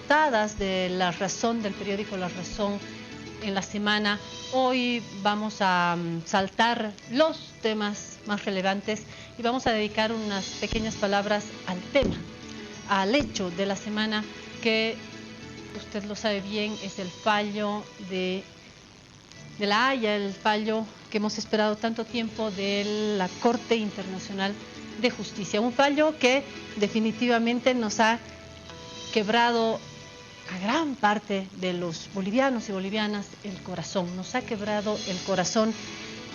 portadas de La Razón, del periódico La Razón en la semana. Hoy vamos a saltar los temas más relevantes y vamos a dedicar unas pequeñas palabras al tema, al hecho de la semana, que usted lo sabe bien, es el fallo de La Haya, el fallo que hemos esperado tanto tiempo de la Corte Internacional de Justicia. Un fallo que definitivamente nos ha quebrado a gran parte de los bolivianos y bolivianas el corazón, nos ha quebrado el corazón,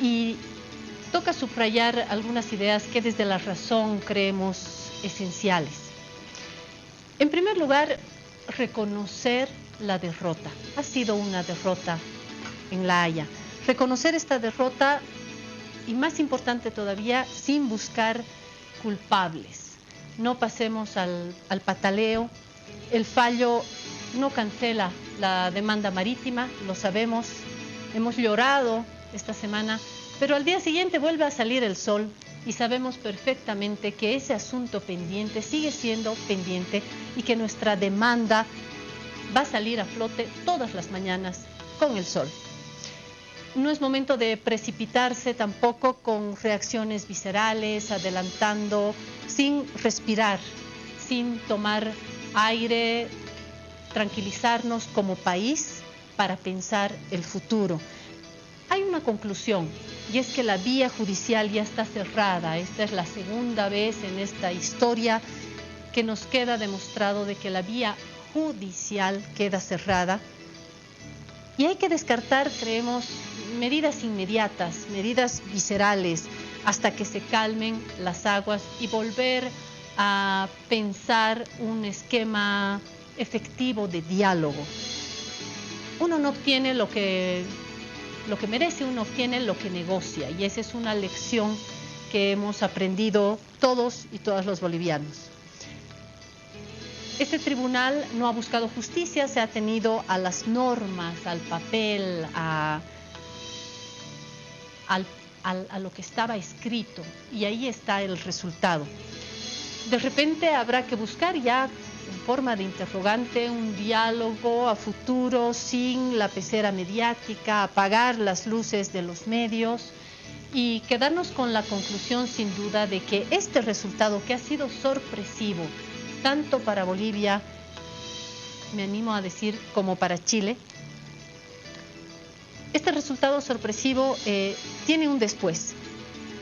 y toca subrayar algunas ideas que desde La Razón creemos esenciales. En primer lugar, reconocer la derrota. Ha sido una derrota en La Haya. Reconocer esta derrota y, más importante todavía, sin buscar culpables. No pasemos al pataleo. El fallo no cancela la demanda marítima, lo sabemos, hemos llorado esta semana, pero al día siguiente vuelve a salir el sol y sabemos perfectamente que ese asunto pendiente sigue siendo pendiente y que nuestra demanda va a salir a flote todas las mañanas con el sol. No es momento de precipitarse tampoco con reacciones viscerales, adelantando, sin respirar, sin tomar aire, tranquilizarnos como país para pensar el futuro. Hay una conclusión, y es que la vía judicial ya está cerrada. Esta es la segunda vez en esta historia que nos queda demostrado de que la vía judicial queda cerrada. Y hay que descartar, creemos, medidas inmediatas, medidas viscerales, hasta que se calmen las aguas y volver a pensar un esquema efectivo de diálogo. Uno no obtiene lo que merece, uno obtiene lo que negocia, y esa es una lección que hemos aprendido todos y todas los bolivianos. Este tribunal no ha buscado justicia, se ha tenido a las normas, al papel, a lo que estaba escrito, y ahí está el resultado. De repente habrá que buscar ya en forma de interrogante un diálogo a futuro sin la pecera mediática, apagar las luces de los medios y quedarnos con la conclusión sin duda de que este resultado, que ha sido sorpresivo tanto para Bolivia, me animo a decir, como para Chile, este resultado sorpresivo tiene un después.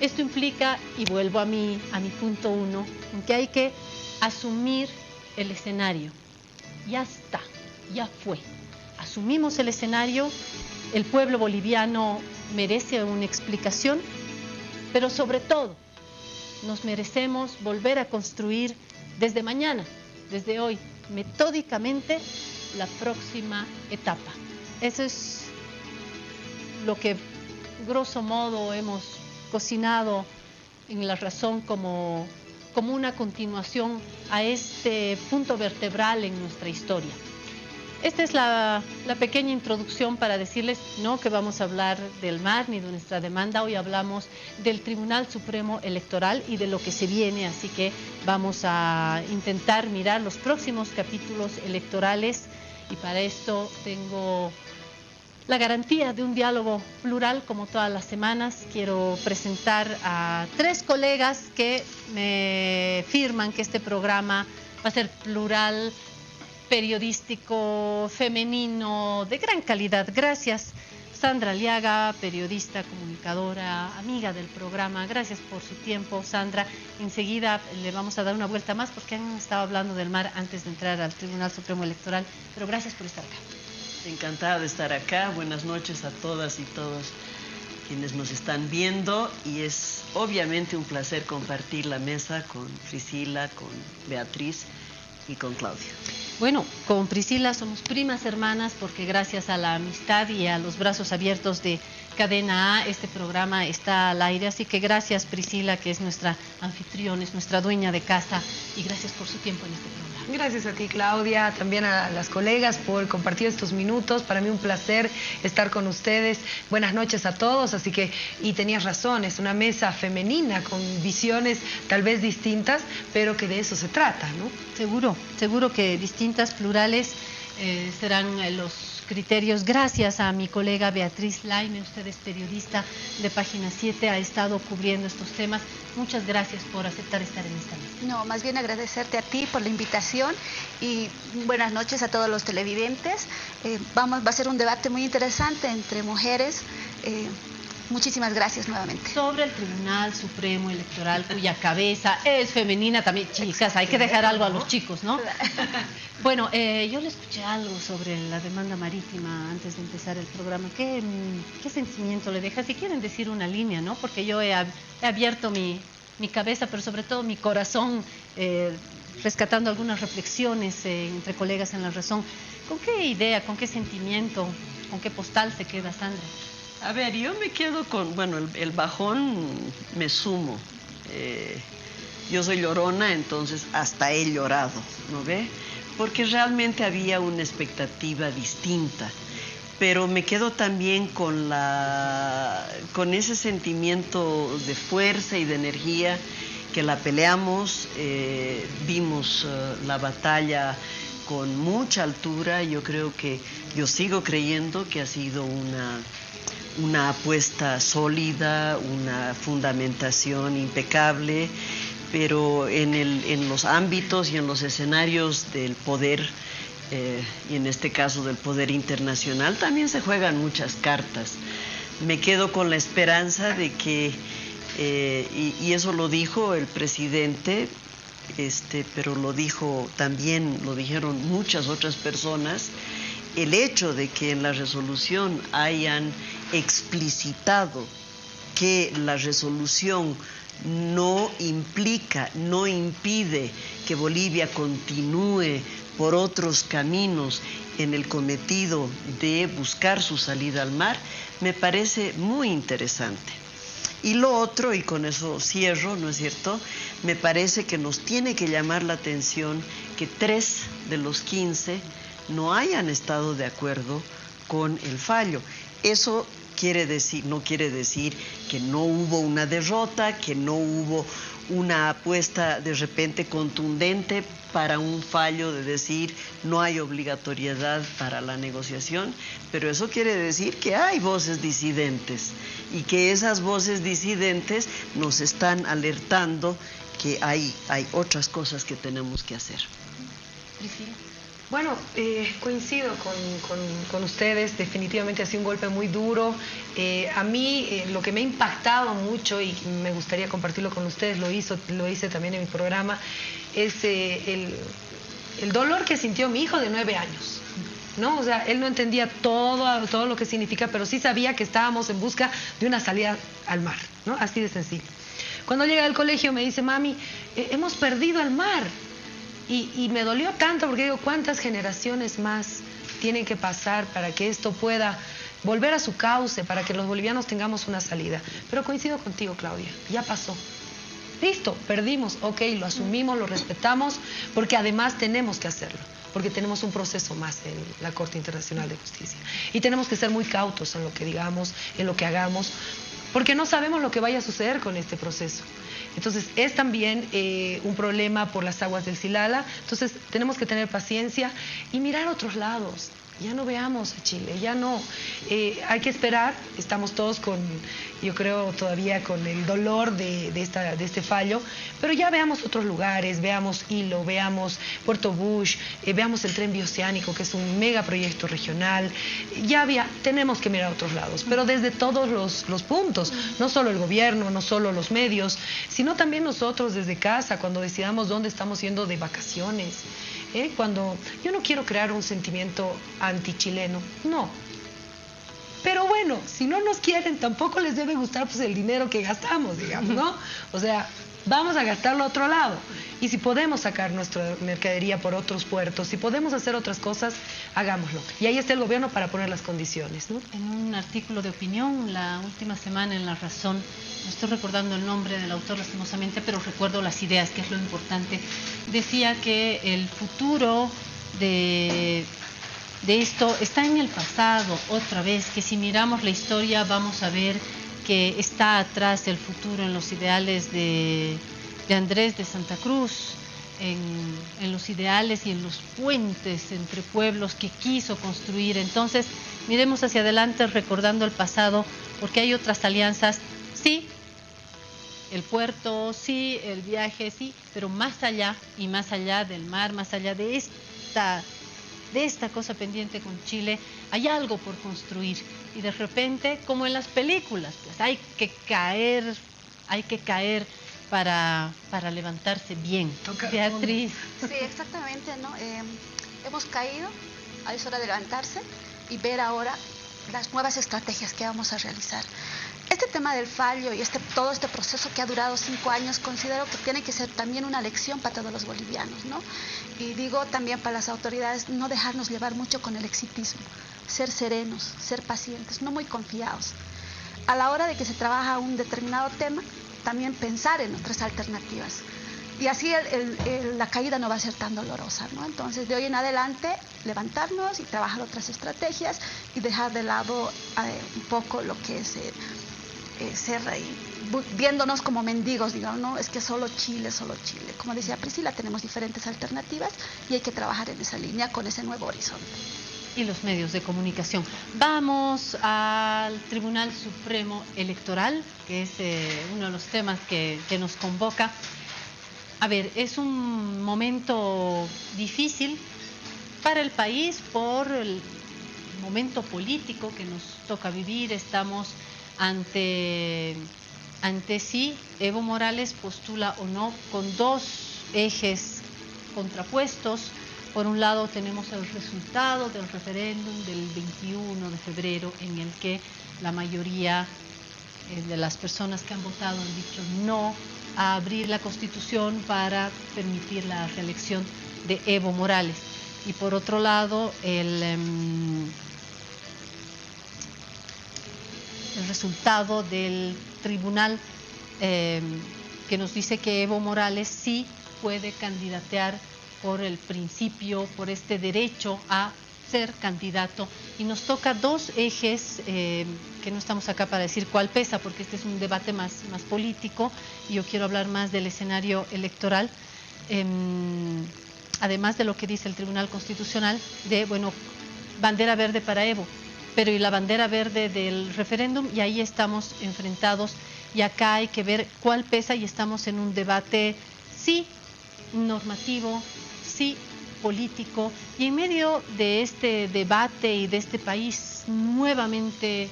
Esto implica, y vuelvo a mi punto 1, en que hay que asumir el escenario. Ya está, ya fue. Asumimos el escenario, el pueblo boliviano merece una explicación, pero sobre todo nos merecemos volver a construir desde mañana, desde hoy, metódicamente, la próxima etapa. Eso es lo que, grosso modo, hemos cocinado en La Razón como una continuación a este punto vertebral en nuestra historia. Esta es la pequeña introducción para decirles no que vamos a hablar del MAR ni de nuestra demanda. Hoy hablamos del Tribunal Supremo Electoral y de lo que se viene, así que vamos a intentar mirar los próximos capítulos electorales, y para esto tengo la garantía de un diálogo plural como todas las semanas. Quiero presentar a 3 colegas que me firman que este programa va a ser plural, periodístico, femenino, de gran calidad. Gracias. Sandra Aliaga, periodista, comunicadora, amiga del programa. Gracias por su tiempo, Sandra. Enseguida le vamos a dar una vuelta más porque han estado hablando del MAR antes de entrar al Tribunal Supremo Electoral. Pero gracias por estar acá. Encantada de estar acá. Buenas noches a todas y todos quienes nos están viendo, y es obviamente un placer compartir la mesa con Priscila, con Beatriz y con Claudia. Bueno, con Priscila somos primas hermanas porque gracias a la amistad y a los brazos abiertos de Cadena A, este programa está al aire. Así que gracias, Priscila, que es nuestra anfitriona, es nuestra dueña de casa, y gracias por su tiempo en este programa. Gracias a ti, Claudia, también a las colegas por compartir estos minutos. Para mí un placer estar con ustedes. Buenas noches a todos, y tenías razón, es una mesa femenina con visiones tal vez distintas, pero que de eso se trata, ¿no? Seguro que distintas, plurales, serán los criterios. Gracias a mi colega Beatriz Laime, usted es periodista de Página 7, ha estado cubriendo estos temas. Muchas gracias por aceptar estar en esta mesa. No, más bien agradecerte a ti por la invitación y buenas noches a todos los televidentes. Va a ser un debate muy interesante entre mujeres. Muchísimas gracias nuevamente. Sobre el Tribunal Supremo Electoral, cuya cabeza es femenina también. Chicas, hay que dejar algo a los chicos, ¿no? Bueno, yo le escuché algo sobre la demanda marítima antes de empezar el programa. ¿Qué sentimiento le deja? Si quieren decir una línea, ¿no? Porque yo he abierto mi cabeza, pero sobre todo mi corazón, rescatando algunas reflexiones entre colegas en La Razón. ¿Con qué idea, con qué sentimiento, con qué postal se queda, Sandra? A ver, yo me quedo con, bueno, el bajón me sumo. Yo soy llorona, entonces hasta he llorado, ¿no ve? Porque realmente había una expectativa distinta. Pero me quedo también con ese sentimiento de fuerza y de energía que la peleamos. Vimos la batalla con mucha altura. Yo sigo creyendo que ha sido una apuesta sólida, una fundamentación impecable, pero en los ámbitos y en los escenarios del poder, y en este caso del poder internacional, también se juegan muchas cartas. Me quedo con la esperanza de que, y eso lo dijo el presidente, pero lo dijeron muchas otras personas, el hecho de que en la resolución hayan explicitado que la resolución no implica, no impide que Bolivia continúe por otros caminos en el cometido de buscar su salida al mar, me parece muy interesante. Y lo otro, y con eso cierro, ¿no es cierto?, me parece que nos tiene que llamar la atención que 3 de los 15 no hayan estado de acuerdo con el fallo. Eso no quiere decir que no hubo una derrota, que no hubo una apuesta de repente contundente para un fallo de decir no hay obligatoriedad para la negociación, pero eso quiere decir que hay voces disidentes y que esas voces disidentes nos están alertando que hay otras cosas que tenemos que hacer. Priscila. Bueno, coincido con ustedes, definitivamente ha sido un golpe muy duro. A mí lo que me ha impactado mucho y me gustaría compartirlo con ustedes, lo hice también en mi programa, es el dolor que sintió mi hijo de 9 años. ¿No? O sea, él no entendía todo lo que significa, pero sí sabía que estábamos en busca de una salida al mar, ¿no? Así de sencillo. Cuando llega al colegio me dice, mami, hemos perdido el mar. Y me dolió tanto porque digo, ¿cuántas generaciones más tienen que pasar para que esto pueda volver a su cauce, para que los bolivianos tengamos una salida? Pero coincido contigo, Claudia, ya pasó. Listo, perdimos, ok, lo asumimos, lo respetamos, porque además tenemos que hacerlo, porque tenemos un proceso más en la Corte Internacional de Justicia. Y tenemos que ser muy cautos en lo que digamos, en lo que hagamos, porque no sabemos lo que vaya a suceder con este proceso. Entonces, es también un problema por las aguas del Silala. Entonces, tenemos que tener paciencia y mirar a otros lados. Ya no veamos a Chile, ya no. Hay que esperar, estamos todos yo creo todavía con el dolor de este fallo, pero ya veamos otros lugares, veamos Hilo, veamos Puerto Bush, veamos el tren bioceánico, que es un megaproyecto regional. Tenemos que mirar a otros lados, pero desde todos los puntos, no solo el gobierno, no solo los medios, sino también nosotros desde casa, cuando decidamos dónde estamos yendo de vacaciones. Cuando yo no quiero crear un sentimiento antichileno, no. Pero bueno, si no nos quieren, tampoco les debe gustar pues el dinero que gastamos, digamos, ¿no? O sea, vamos a gastarlo a otro lado. Y si podemos sacar nuestra mercadería por otros puertos, si podemos hacer otras cosas, hagámoslo. Y ahí está el gobierno para poner las condiciones, ¿no? En un artículo de opinión, la última semana en La Razón, no estoy recordando el nombre del autor lastimosamente, pero recuerdo las ideas, que es lo importante, decía que el futuro de esto está en el pasado otra vez, que si miramos la historia vamos a ver que está atrás el futuro en los ideales de Andrés de Santa Cruz, en los ideales y en los puentes entre pueblos que quiso construir. Entonces, miremos hacia adelante recordando el pasado, porque hay otras alianzas, sí, el puerto, sí, el viaje, sí, pero más allá y más allá del mar, más allá de esta cosa pendiente con Chile, hay algo por construir. Y de repente, como en las películas, pues hay que caer para levantarse bien. Beatriz. Sí, exactamente, ¿no? Hemos caído, es hora de levantarse y ver ahora las nuevas estrategias que vamos a realizar. Este tema del fallo y todo este proceso que ha durado 5 años, considero que tiene que ser también una lección para todos los bolivianos, ¿no? Y digo también para las autoridades, no dejarnos llevar mucho con el exitismo, ser serenos, ser pacientes, no muy confiados. A la hora de que se trabaja un determinado tema, también pensar en otras alternativas. Y así la caída no va a ser tan dolorosa, ¿no? Entonces, de hoy en adelante, levantarnos y trabajar otras estrategias y dejar de lado un poco lo que es ser viéndonos como mendigos, digamos, ¿no? Es que solo Chile. Como decía Priscila, tenemos diferentes alternativas y hay que trabajar en esa línea con ese nuevo horizonte. Y los medios de comunicación. Vamos al Tribunal Supremo Electoral, que es uno de los temas que nos convoca. A ver, es un momento difícil para el país por el momento político que nos toca vivir. Estamos ante si Evo Morales postula o no, con dos ejes contrapuestos. Por un lado tenemos el resultado del referéndum del 21 de febrero, en el que la mayoría de las personas que han votado han dicho no a abrir la Constitución para permitir la reelección de Evo Morales. Y por otro lado, el resultado del tribunal que nos dice que Evo Morales sí puede candidatear por el principio, por este derecho a ser candidato. Y nos toca dos ejes que no estamos acá para decir cuál pesa, porque este es un debate más político y yo quiero hablar más del escenario electoral. Además de lo que dice el Tribunal Constitucional de, bueno, bandera verde para Evo, pero y la bandera verde del referéndum, y ahí estamos enfrentados y acá hay que ver cuál pesa y estamos en un debate, sí, normativo, sí, político, y en medio de este debate y de este país nuevamente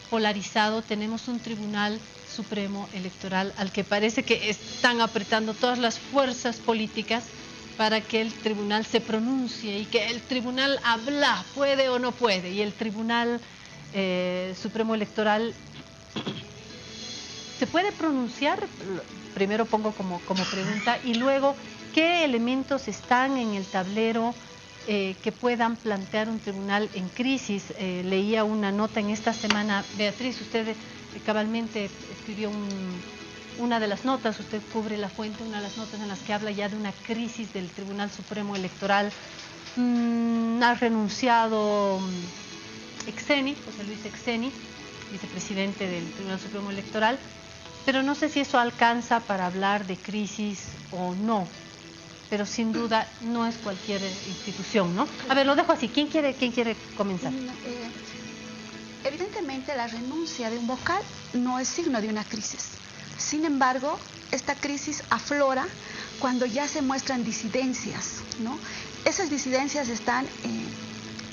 polarizado tenemos un Tribunal Supremo Electoral al que parece que están apretando todas las fuerzas políticas para que el tribunal se pronuncie y que el tribunal habla, puede o no puede, y el Tribunal Supremo Electoral se puede pronunciar. Primero pongo como pregunta y luego, ¿qué elementos están en el tablero que puedan plantear un tribunal en crisis? Leía una nota en esta semana, Beatriz, usted cabalmente escribió una de las notas, usted cubre la fuente, una de las notas en las que habla ya de una crisis del Tribunal Supremo Electoral. Ha renunciado Exeni, José Luis Exeni, vicepresidente del Tribunal Supremo Electoral, pero no sé si eso alcanza para hablar de crisis o no, pero sin duda no es cualquier institución, ¿no? A ver, lo dejo así. ¿Quién quiere comenzar? Evidentemente la renuncia de un vocal no es signo de una crisis. Sin embargo, esta crisis aflora cuando ya se muestran disidencias, ¿no? Esas disidencias están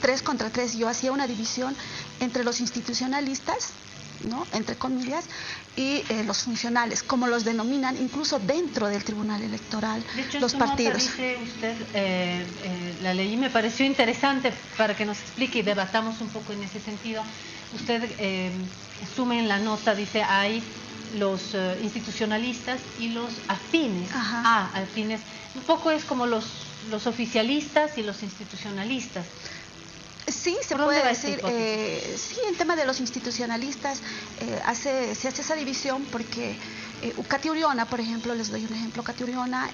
3 contra 3. Yo hacía una división entre los institucionalistas, ¿no?, entre comillas, y los funcionales, como los denominan incluso dentro del Tribunal Electoral, de hecho, los partidos. Dice usted, la leí, me pareció interesante para que nos explique y debatamos un poco en ese sentido. Usted asume en la nota, dice, hay los institucionalistas y los afines Ajá. afines. Un poco es como los oficialistas y los institucionalistas. Sí, se ¿Por dónde puede va esta decir, hipótesis? sí, en tema de los institucionalistas se hace esa división porque Katy Uriona, por ejemplo, les doy un ejemplo, Katy Uriona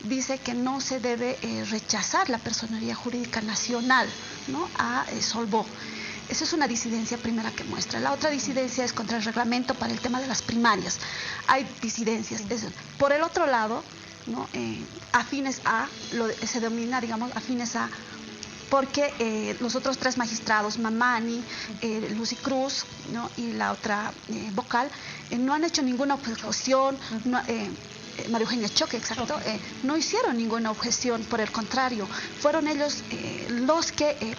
dice que no se debe rechazar la personería jurídica nacional, ¿no?, a Solvó. Esa es una disidencia primera que muestra. La otra disidencia es contra el reglamento para el tema de las primarias. Hay disidencias. Por el otro lado, ¿no?, afines a, se denomina, digamos, afines a, porque los otros tres magistrados, Mamani, Lucy Cruz, ¿no?, y la otra vocal, no han hecho ninguna objeción, María Eugenia Choque, exacto, no hicieron ninguna objeción, por el contrario, fueron ellos los que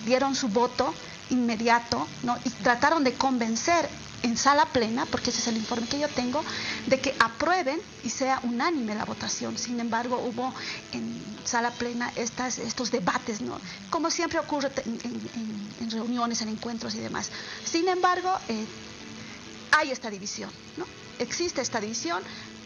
dieron su voto inmediato, ¿no?, y trataron de convencer en sala plena, porque ese es el informe que yo tengo, de que aprueben y sea unánime la votación. Sin embargo, hubo en sala plena estos debates, ¿no?, como siempre ocurre en reuniones, en encuentros y demás. Sin embargo, hay esta división, ¿no?, existe esta división.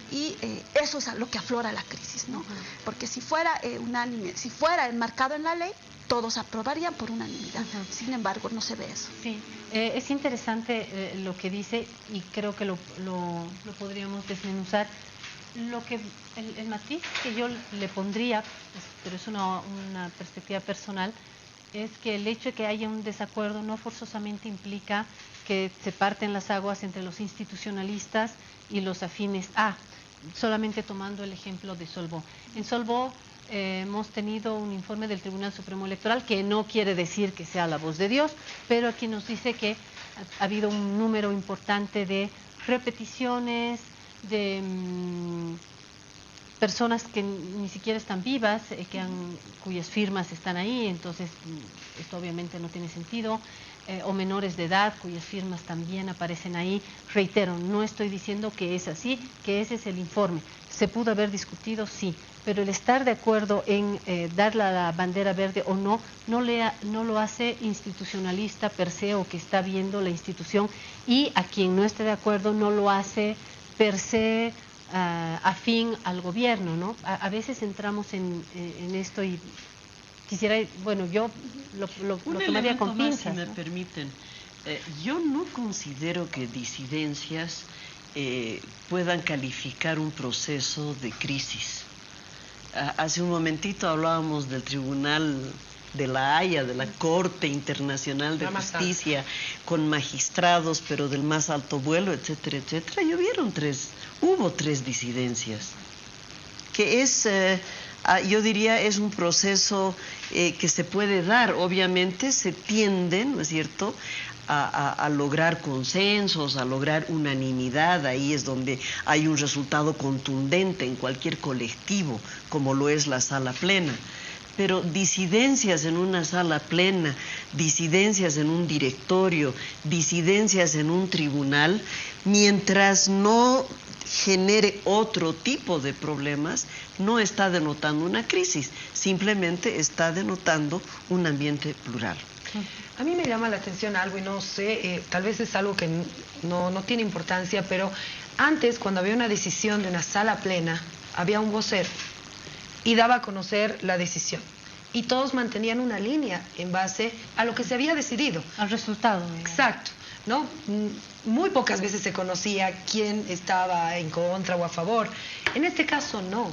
Y eso es lo que aflora la crisis, ¿no? Porque si fuera unánime, si fuera enmarcado en la ley, todos aprobarían por unanimidad. Sin embargo, no se ve eso. Sí, es interesante lo que dice y creo que lo podríamos desmenuzar. Lo que el matiz que yo le pondría, pero es una perspectiva personal, es que el hecho de que haya un desacuerdo no forzosamente implica que se parten las aguas entre los institucionalistas y los afines a, solamente tomando el ejemplo de Solvó. En Solvó hemos tenido un informe del Tribunal Supremo Electoral que no quiere decir que sea la voz de Dios, pero aquí nos dice que ha habido un número importante de repeticiones, de personas que ni siquiera están vivas, cuyas firmas están ahí, entonces esto obviamente no tiene sentido, o menores de edad cuyas firmas también aparecen ahí. Reitero, no estoy diciendo que es así, que ese es el informe. ¿Se pudo haber discutido? Sí, pero el estar de acuerdo en dar la bandera verde o no, no lo hace institucionalista per se o que está viendo la institución, y a quien no esté de acuerdo no lo hace per se afín al gobierno, ¿no? A veces entramos en esto y quisiera, bueno, yo lo tomaría con pinzas, si me ¿no?, permiten. Yo no considero que disidencias puedan calificar un proceso de crisis. Hace un momentito hablábamos del Tribunal de la Haya, de la Corte Internacional de Justicia, con magistrados, pero del más alto vuelo, etcétera, etcétera. Hubo tres disidencias, que es, yo diría, es un proceso que se puede dar. Obviamente se tienden, ¿no es cierto?, a lograr consensos, a lograr unanimidad. Ahí es donde hay un resultado contundente en cualquier colectivo, como lo es la sala plena. Pero disidencias en una sala plena, disidencias en un directorio, disidencias en un tribunal, mientras no genere otro tipo de problemas, no está denotando una crisis, simplemente está denotando un ambiente plural. A mí me llama la atención algo y no sé, tal vez es algo que no tiene importancia, pero antes, cuando había una decisión de una sala plena, había un vocero y daba a conocer la decisión. Y todos mantenían una línea en base a lo que se había decidido. al resultado. Exacto, ¿no? Muy pocas veces se conocía quién estaba en contra o a favor. En este caso, no.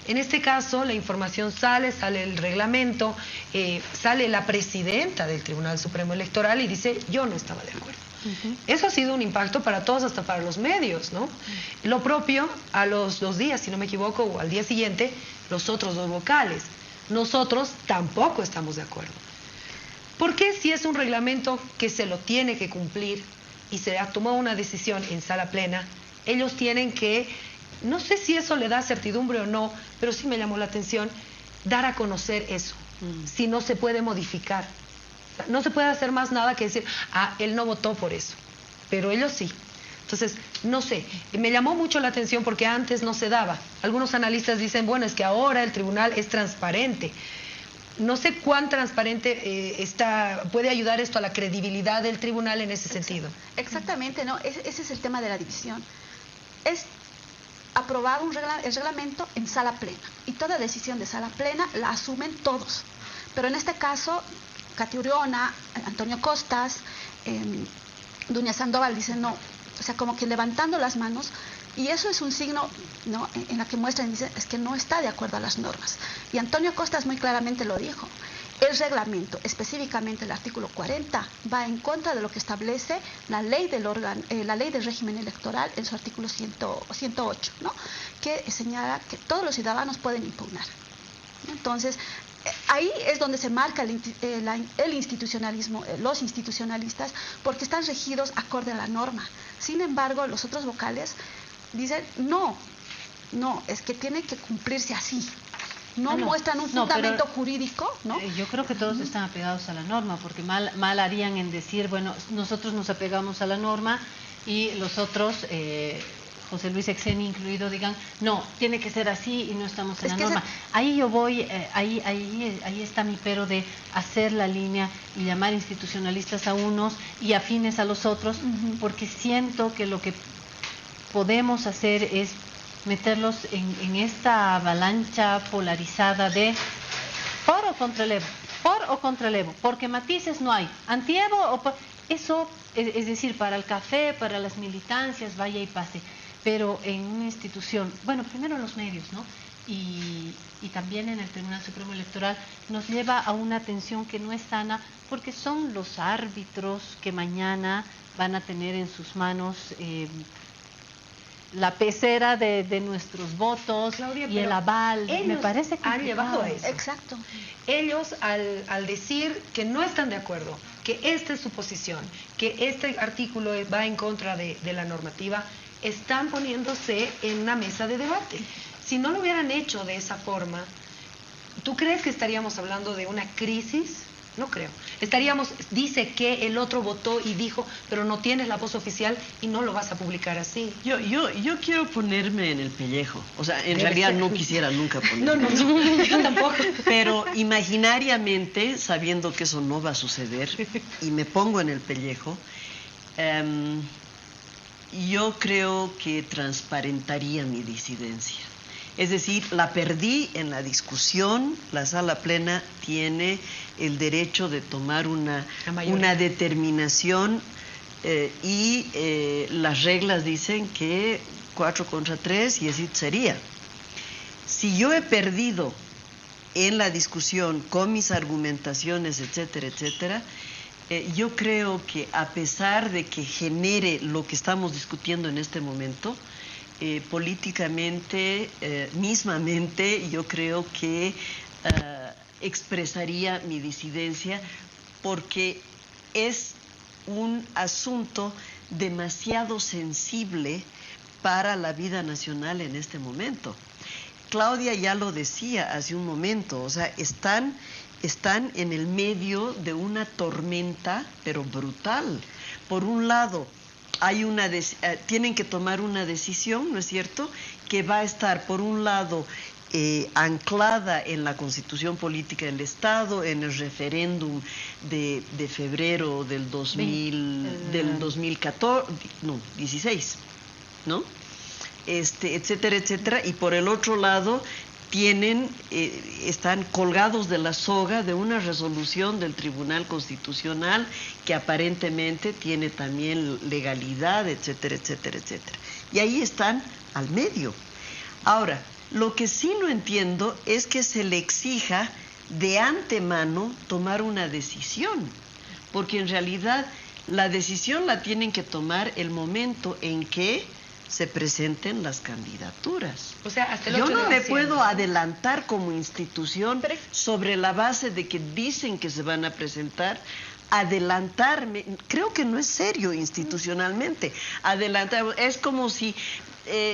En este caso, la información sale el reglamento, sale la presidenta del Tribunal Supremo Electoral y dice, yo no estaba de acuerdo. Eso ha sido un impacto para todos, hasta para los medios, ¿no? Lo propio, a los 2 días, si no me equivoco, o al día siguiente, los otros 2 vocales. Nosotros tampoco estamos de acuerdo. ¿Por qué, si es un reglamento que se lo tiene que cumplir y se ha tomado una decisión en sala plena, ellos tienen que, no sé si eso le da certidumbre o no, pero sí me llamó la atención, dar a conocer eso, si no se puede modificar? No se puede hacer más nada que decir, él no votó por eso, pero ellos sí. Entonces, no sé, me llamó mucho la atención porque antes no se daba. Algunos analistas dicen, bueno, es que ahora el tribunal es transparente. No sé cuán transparente puede ayudar esto a la credibilidad del tribunal en ese sentido. Exactamente, ¿no? Ese es el tema de la división. Es aprobar el reglamento en sala plena, y toda decisión de sala plena la asumen todos. Pero en este caso, Katy Uriona, Antonio Costas, Dunia Sandoval dicen no, o sea, como que levantando las manos, y eso es un signo, ¿no?, en la que muestran y dicen es que no está de acuerdo a las normas. Y Antonio Costas muy claramente lo dijo. El reglamento, específicamente el artículo 40, va en contra de lo que establece la ley del régimen electoral en su artículo 108, ¿no?, que señala que todos los ciudadanos pueden impugnar. Entonces, ahí es donde se marca el institucionalismo, los institucionalistas, porque están regidos acorde a la norma. Sin embargo, los otros vocales dicen, no, es que tiene que cumplirse así. No muestran un fundamento jurídico, ¿no? Yo creo que todos están apegados a la norma, porque mal harían en decir, bueno, nosotros nos apegamos a la norma y los otros, José Luis Exeni incluido, digan, no, tiene que ser así y no estamos en la norma. Ahí yo voy, ahí está mi pero de hacer la línea y llamar institucionalistas a unos y afines a los otros, porque siento que lo que podemos hacer es meterlos en esta avalancha polarizada de por o contra el Evo, porque matices no hay, anti-Evo eso, es decir, para el café, para las militancias, vaya y pase, pero en una institución, bueno, primero los medios, ¿no?, y también en el Tribunal Supremo Electoral, nos lleva a una tensión que no es sana, porque son los árbitros que mañana van a tener en sus manos la pecera de nuestros votos, Claudia, y el aval. Me parece que han llevado a eso. Exacto. Ellos al decir que no están de acuerdo, que esta es su posición, que este artículo va en contra de la normativa, están poniéndose en una mesa de debate. Si no lo hubieran hecho de esa forma, ¿tú crees que estaríamos hablando de una crisis? No creo. Dice que el otro votó y dijo, pero no tienes la voz oficial y no lo vas a publicar así. Yo quiero ponerme en el pellejo. O sea, en realidad no quisiera nunca ponerme. No, yo tampoco. Pero imaginariamente, sabiendo que eso no va a suceder, y me pongo en el pellejo, yo creo que transparentaría mi disidencia. Es decir, la perdí en la discusión, la sala plena tiene el derecho de tomar una determinación y las reglas dicen que 4 contra 3 y así sería. Si yo he perdido en la discusión con mis argumentaciones, etcétera, etcétera, yo creo que a pesar de que genere lo que estamos discutiendo en este momento, políticamente, mismamente, yo creo que expresaría mi disidencia, porque es un asunto demasiado sensible para la vida nacional en este momento. Claudia ya lo decía hace un momento, o sea, están en el medio de una tormenta, pero brutal. Por un lado, tienen que tomar una decisión, ¿no es cierto?, que va a estar, por un lado, anclada en la Constitución Política del Estado, en el referéndum de febrero del 2016, ¿no?, etcétera, etcétera, y por el otro lado están colgados de la soga de una resolución del Tribunal Constitucional que aparentemente tiene también legalidad, etcétera, etcétera, etcétera. Y ahí están al medio. Ahora, lo que sí no entiendo es que se le exija de antemano tomar una decisión, porque en realidad la decisión la tienen que tomar el momento en que se presenten las candidaturas. O sea, hasta el Yo 8 no de me diciembre. puedo adelantar como institución sobre la base de que dicen que se van a presentar. Adelantarme, creo que no es serio institucionalmente. Adelantar, es como si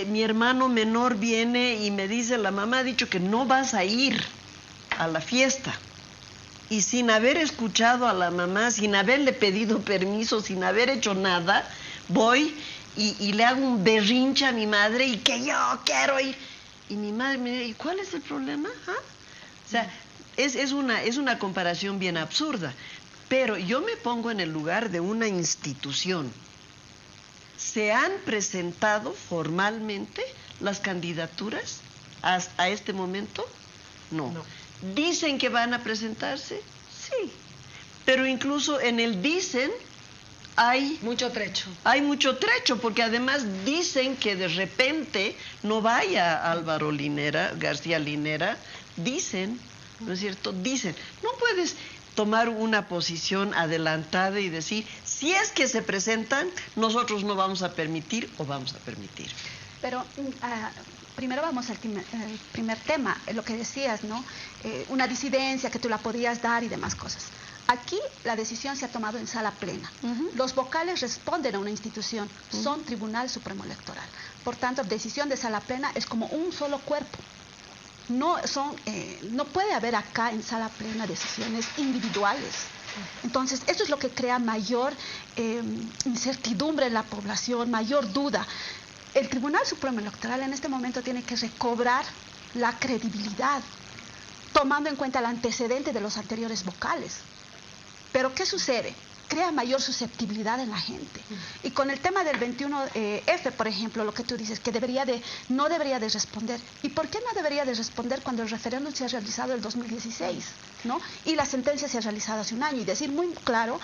mi hermano menor viene y me dice, la mamá ha dicho que no vas a ir a la fiesta. Y sin haber escuchado a la mamá, sin haberle pedido permiso, sin haber hecho nada, voy y le hago un berrinche a mi madre y que yo quiero ir. Y mi madre me dice, ¿y cuál es el problema? ¿Ah? O sea, es una comparación bien absurda, pero yo me pongo en el lugar de una institución. ¿Se han presentado formalmente las candidaturas a este momento? No. ¿Dicen que van a presentarse? Sí. Pero incluso en el dicen hay mucho trecho. Hay mucho trecho, porque además dicen que de repente no vaya Álvaro García Linera. Dicen, ¿no es cierto? Dicen. No puedes tomar una posición adelantada y decir, si es que se presentan, nosotros no vamos a permitir o vamos a permitir. Pero primero vamos al primer tema, lo que decías, ¿no? Una disidencia que tú la podías dar y demás cosas. Aquí la decisión se ha tomado en sala plena. Los vocales responden a una institución, son Tribunal Supremo Electoral. Por tanto, decisión de sala plena es como un solo cuerpo. No puede haber acá en sala plena decisiones individuales. Entonces, eso es lo que crea mayor incertidumbre en la población, mayor duda. El Tribunal Supremo Electoral en este momento tiene que recobrar la credibilidad, tomando en cuenta el antecedente de los anteriores vocales. Pero ¿qué sucede? Crea mayor susceptibilidad en la gente. Y con el tema del 21F, por ejemplo, lo que tú dices, que no debería de responder. ¿Y por qué no debería de responder cuando el referéndum se ha realizado en el 2016? ¿No? Y la sentencia se ha realizado hace un año. Y decir muy claro,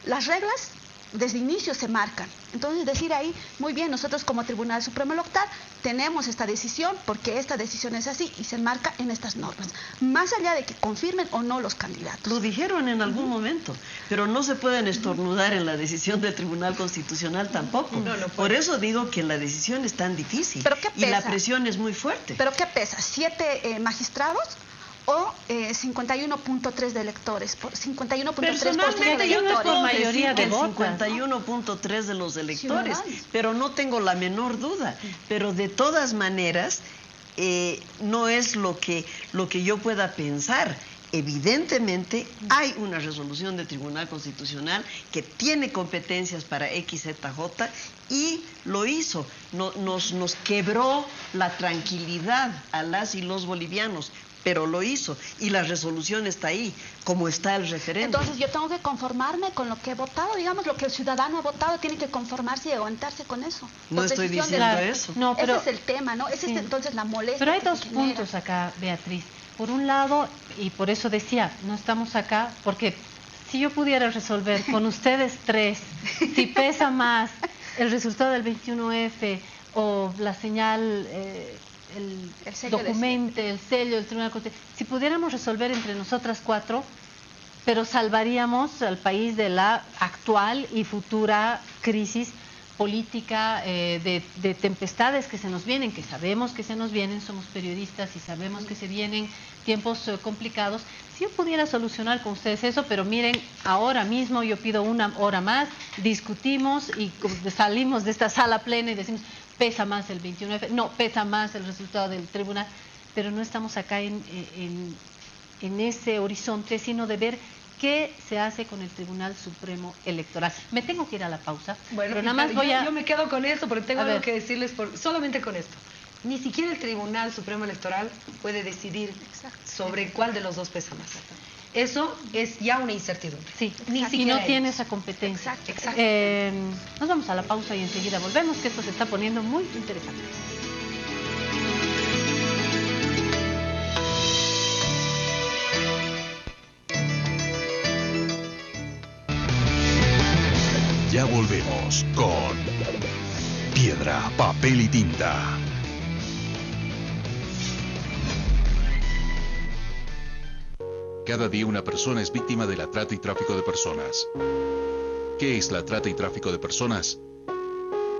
las reglas desde inicio se marcan. Entonces decir ahí, muy bien, nosotros como Tribunal Supremo Electoral tenemos esta decisión porque esta decisión es así y se marca en estas normas. Más allá de que confirmen o no los candidatos. Lo dijeron en algún momento, pero no se pueden estornudar en la decisión del Tribunal Constitucional tampoco. Por eso digo que la decisión es tan difícil. ¿Pero qué pesa? Y la presión es muy fuerte. ¿Pero qué pesa? ¿7 magistrados? O 51.3 de electores, 51.3% de electores. Por mayoría de votos. 51.3 de los electores, Ciudadanos. pero no tengo la menor duda. Pero de todas maneras, no es lo que yo pueda pensar. Evidentemente hay una resolución del Tribunal Constitucional que tiene competencias para XZJ y lo hizo. Nos quebró la tranquilidad a las y los bolivianos, pero lo hizo y la resolución está ahí, como está el referéndum. Entonces yo tengo que conformarme con lo que he votado, digamos, lo que el ciudadano ha votado, tiene que conformarse y aguantarse con eso. No estoy diciendo eso. No, pero, ese es el tema, ¿no? Ese es entonces la molestia. Pero hay que dos se genera. puntos acá, Beatriz. Por un lado, y por eso decía, no estamos acá, porque si yo pudiera resolver con ustedes tres, si pesa más el resultado del 21F o la señal... el sello documento, el sello del Tribunal Constitucional, si pudiéramos resolver entre nosotras cuatro, pero salvaríamos al país de la actual y futura crisis política, de tempestades que se nos vienen, que sabemos que se nos vienen, somos periodistas y sabemos que se vienen tiempos complicados. Si yo pudiera solucionar con ustedes eso, pero miren, ahora mismo yo pido 1 hora más, discutimos y salimos de esta sala plena y decimos, pesa más el 21F, no, pesa más el resultado del tribunal, pero no estamos acá en ese horizonte, sino de ver qué se hace con el Tribunal Supremo Electoral. Me tengo que ir a la pausa, bueno, pero nada más yo me quedo con esto porque tengo algo que decirles solamente con esto. Ni siquiera el Tribunal Supremo Electoral puede decidir sobre cuál de los dos pesa más. Eso es ya una incertidumbre. Sí, y no tiene esa competencia. Exacto. Nos vamos a la pausa y enseguida volvemos, que esto se está poniendo muy interesante. Ya volvemos con Piedra, Papel y Tinta. Cada día una persona es víctima de la trata y tráfico de personas. ¿Qué es la trata y tráfico de personas?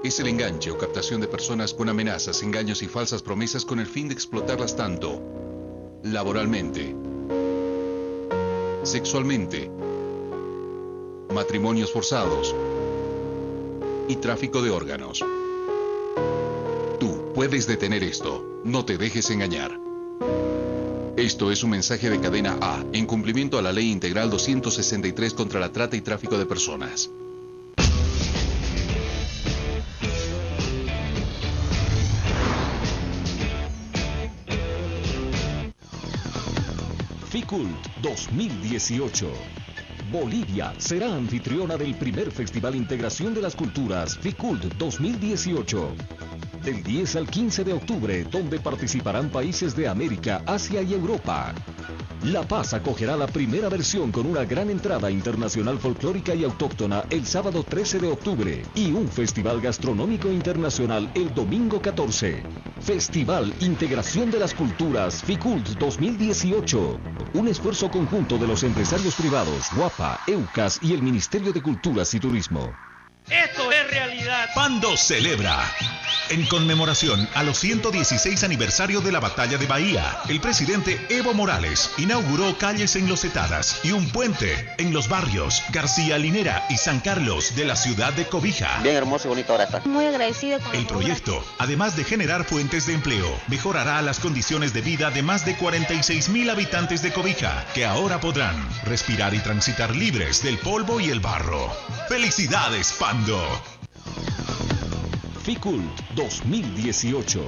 Es el enganche o captación de personas con amenazas, engaños y falsas promesas con el fin de explotarlas tanto laboralmente, sexualmente, matrimonios forzados y tráfico de órganos. Tú puedes detener esto. No te dejes engañar. Esto es un mensaje de Cadena A, en cumplimiento a la Ley Integral 263 contra la trata y tráfico de personas. FICULT 2018. Bolivia será anfitriona del primer Festival Integración de las Culturas FICULT 2018. Del 10 al 15 de octubre, donde participarán países de América, Asia y Europa. La Paz acogerá la primera versión con una gran entrada internacional folclórica y autóctona el sábado 13 de octubre y un festival gastronómico internacional el domingo 14. Festival Integración de las Culturas FICULT 2018. Un esfuerzo conjunto de los empresarios privados, Guapa, EUCAS y el Ministerio de Culturas y Turismo. Esto es realidad. Pando celebra. En conmemoración a los 116 aniversario de la Batalla de Bahía, el presidente Evo Morales inauguró calles enlosetadas y un puente en los barrios García Linera y San Carlos de la ciudad de Cobija. Bien hermoso y bonito ahora está. Muy agradecida con el proyecto, además de generar fuentes de empleo, mejorará las condiciones de vida de más de 46,000 habitantes de Cobija, que ahora podrán respirar y transitar libres del polvo y el barro. ¡Felicidades, Pando! FICULT 2018.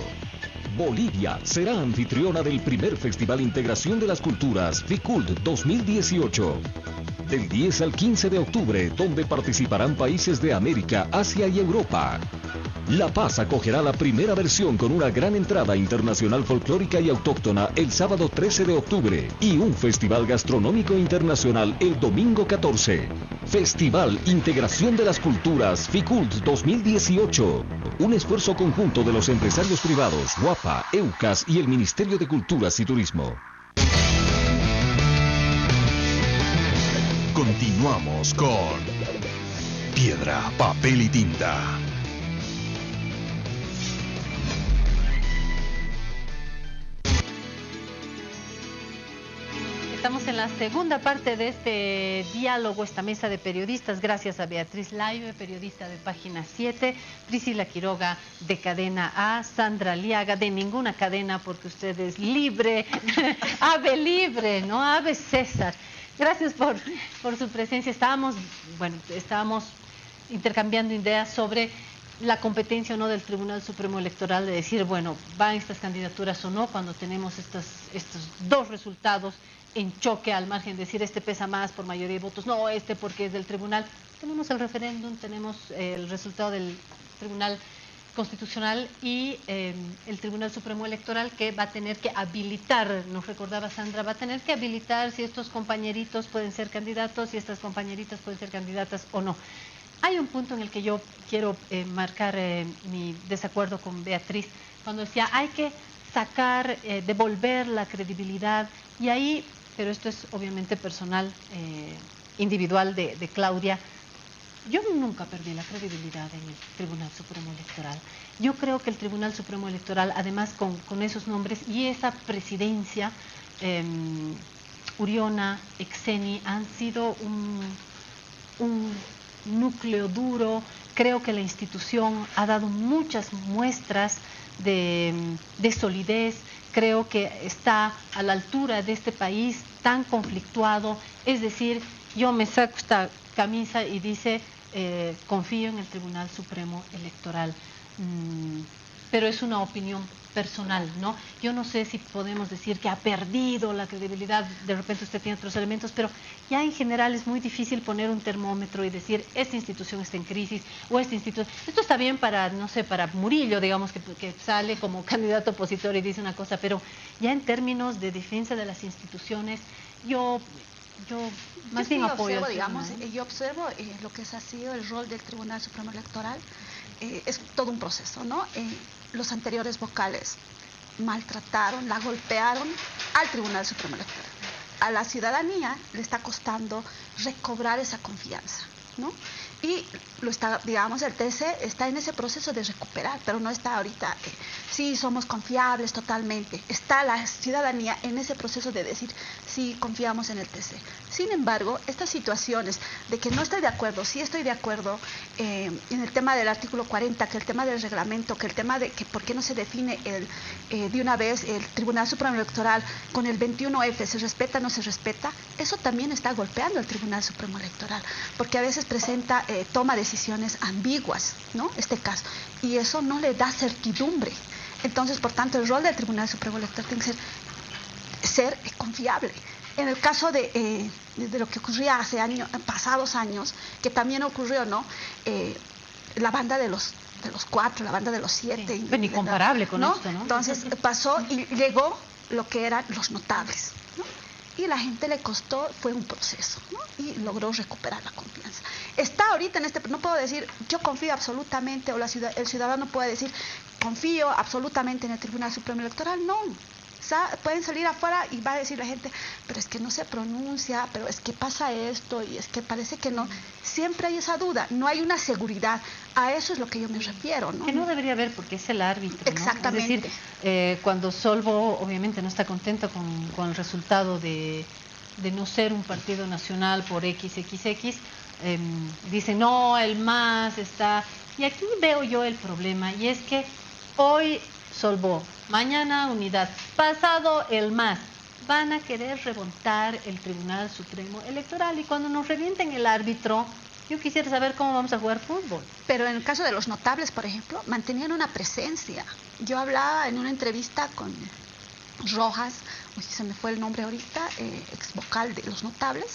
Bolivia será anfitriona del primer Festival Integración de las Culturas FICULT 2018. Del 10 al 15 de octubre, donde participarán países de América, Asia y Europa. La Paz acogerá la primera versión con una gran entrada internacional folclórica y autóctona el sábado 13 de octubre y un festival gastronómico internacional el domingo 14. Festival Integración de las Culturas FICULT 2018. Un esfuerzo conjunto de los empresarios privados, Guapa, EUCAS y el Ministerio de Culturas y Turismo. Continuamos con Piedra, Papel y Tinta. Estamos en la segunda parte de este diálogo, esta mesa de periodistas, gracias a Beatriz Laibe, periodista de Página 7, Priscila Quiroga de Cadena A, Sandra Liaga de ninguna cadena porque usted es libre, ave libre, ¿no? Ave César. Gracias por su presencia. Estábamos intercambiando ideas sobre la competencia o no del Tribunal Supremo Electoral de decir, bueno, van estas candidaturas o no, cuando tenemos estos dos resultados en choque al margen, decir este pesa más por mayoría de votos, no, este porque es del tribunal. Tenemos el referéndum, tenemos el resultado del Tribunal Constitucional y el Tribunal Supremo Electoral que va a tener que habilitar, nos recordaba Sandra, va a tener que habilitar si estos compañeritos pueden ser candidatos, si estas compañeritas pueden ser candidatas o no. Hay un punto en el que yo quiero marcar mi desacuerdo con Beatriz, cuando decía hay que sacar, devolver la credibilidad, y ahí, pero esto es obviamente personal, individual de Claudia, yo nunca perdí la credibilidad en el Tribunal Supremo Electoral. Yo creo que el Tribunal Supremo Electoral, además con esos nombres y esa presidencia, Uriona, Exeni, han sido un núcleo duro. Creo que la institución ha dado muchas muestras de solidez. Creo que está a la altura de este país tan conflictuado. Es decir, yo me saco esta camisa y dice, confío en el Tribunal Supremo Electoral. Pero es una opinión personal, ¿no? Yo no sé si podemos decir que ha perdido la credibilidad, de repente usted tiene otros elementos, pero ya en general es muy difícil poner un termómetro y decir, esta institución está en crisis, o esta institución... Esto está bien para, no sé, para Murillo, digamos, que sale como candidato opositor y dice una cosa, pero ya en términos de defensa de las instituciones, yo más bien apoyo. Yo observo lo que ha sido el rol del Tribunal Supremo Electoral, es todo un proceso, ¿no? Los anteriores vocales maltrataron, la golpearon al Tribunal Supremo Electoral. A la ciudadanía le está costando recobrar esa confianza, ¿no? Y lo está, digamos, el TC está en ese proceso de recuperar, pero no está ahorita, sí, somos confiables totalmente. Está la ciudadanía en ese proceso de decir, sí, confiamos en el TC. Sin embargo, estas situaciones de que no estoy de acuerdo, sí estoy de acuerdo en el tema del artículo 40, que el tema del reglamento, que el tema de que por qué no se define de una vez el Tribunal Supremo Electoral con el 21F, se respeta o no se respeta, eso también está golpeando al Tribunal Supremo Electoral, porque a veces presenta toma decisiones ambiguas, ¿no? Este caso, y eso no le da certidumbre. Entonces, por tanto, el rol del Tribunal Supremo Electoral tiene que ser confiable. en el caso de lo que ocurría hace pasados años, que también ocurrió, ¿no? La banda de los 4, la banda de los 7. Sí, ni comparable con esto, ¿no? Entonces pasó y llegó lo que eran los notables, ¿no? Y la gente le costó, fue un proceso, ¿no? Y logró recuperar la confianza. Está ahorita no puedo decir, yo confío absolutamente, o el ciudadano puede decir, confío absolutamente en el Tribunal Supremo Electoral. No. Pueden salir afuera y va a decir la gente, pero es que no se pronuncia, pero es que pasa esto, y es que parece que no. Siempre hay esa duda, no hay una seguridad. A eso es lo que yo me refiero, ¿no? Que no debería haber, porque es el árbitro, ¿no? Exactamente. Es decir, cuando Solvo obviamente no está contento con el resultado de no ser un partido nacional por XXX, dice, no, el MAS está... Y aquí veo yo el problema, y es que hoy Solvo, mañana Unidad, pasado el MAS, van a querer remontar el Tribunal Supremo Electoral, y cuando nos revienten el árbitro, yo quisiera saber cómo vamos a jugar fútbol. Pero en el caso de los notables, por ejemplo, mantenían una presencia. Yo hablaba en una entrevista con Rojas, se me fue el nombre ahorita, ex vocal de los notables,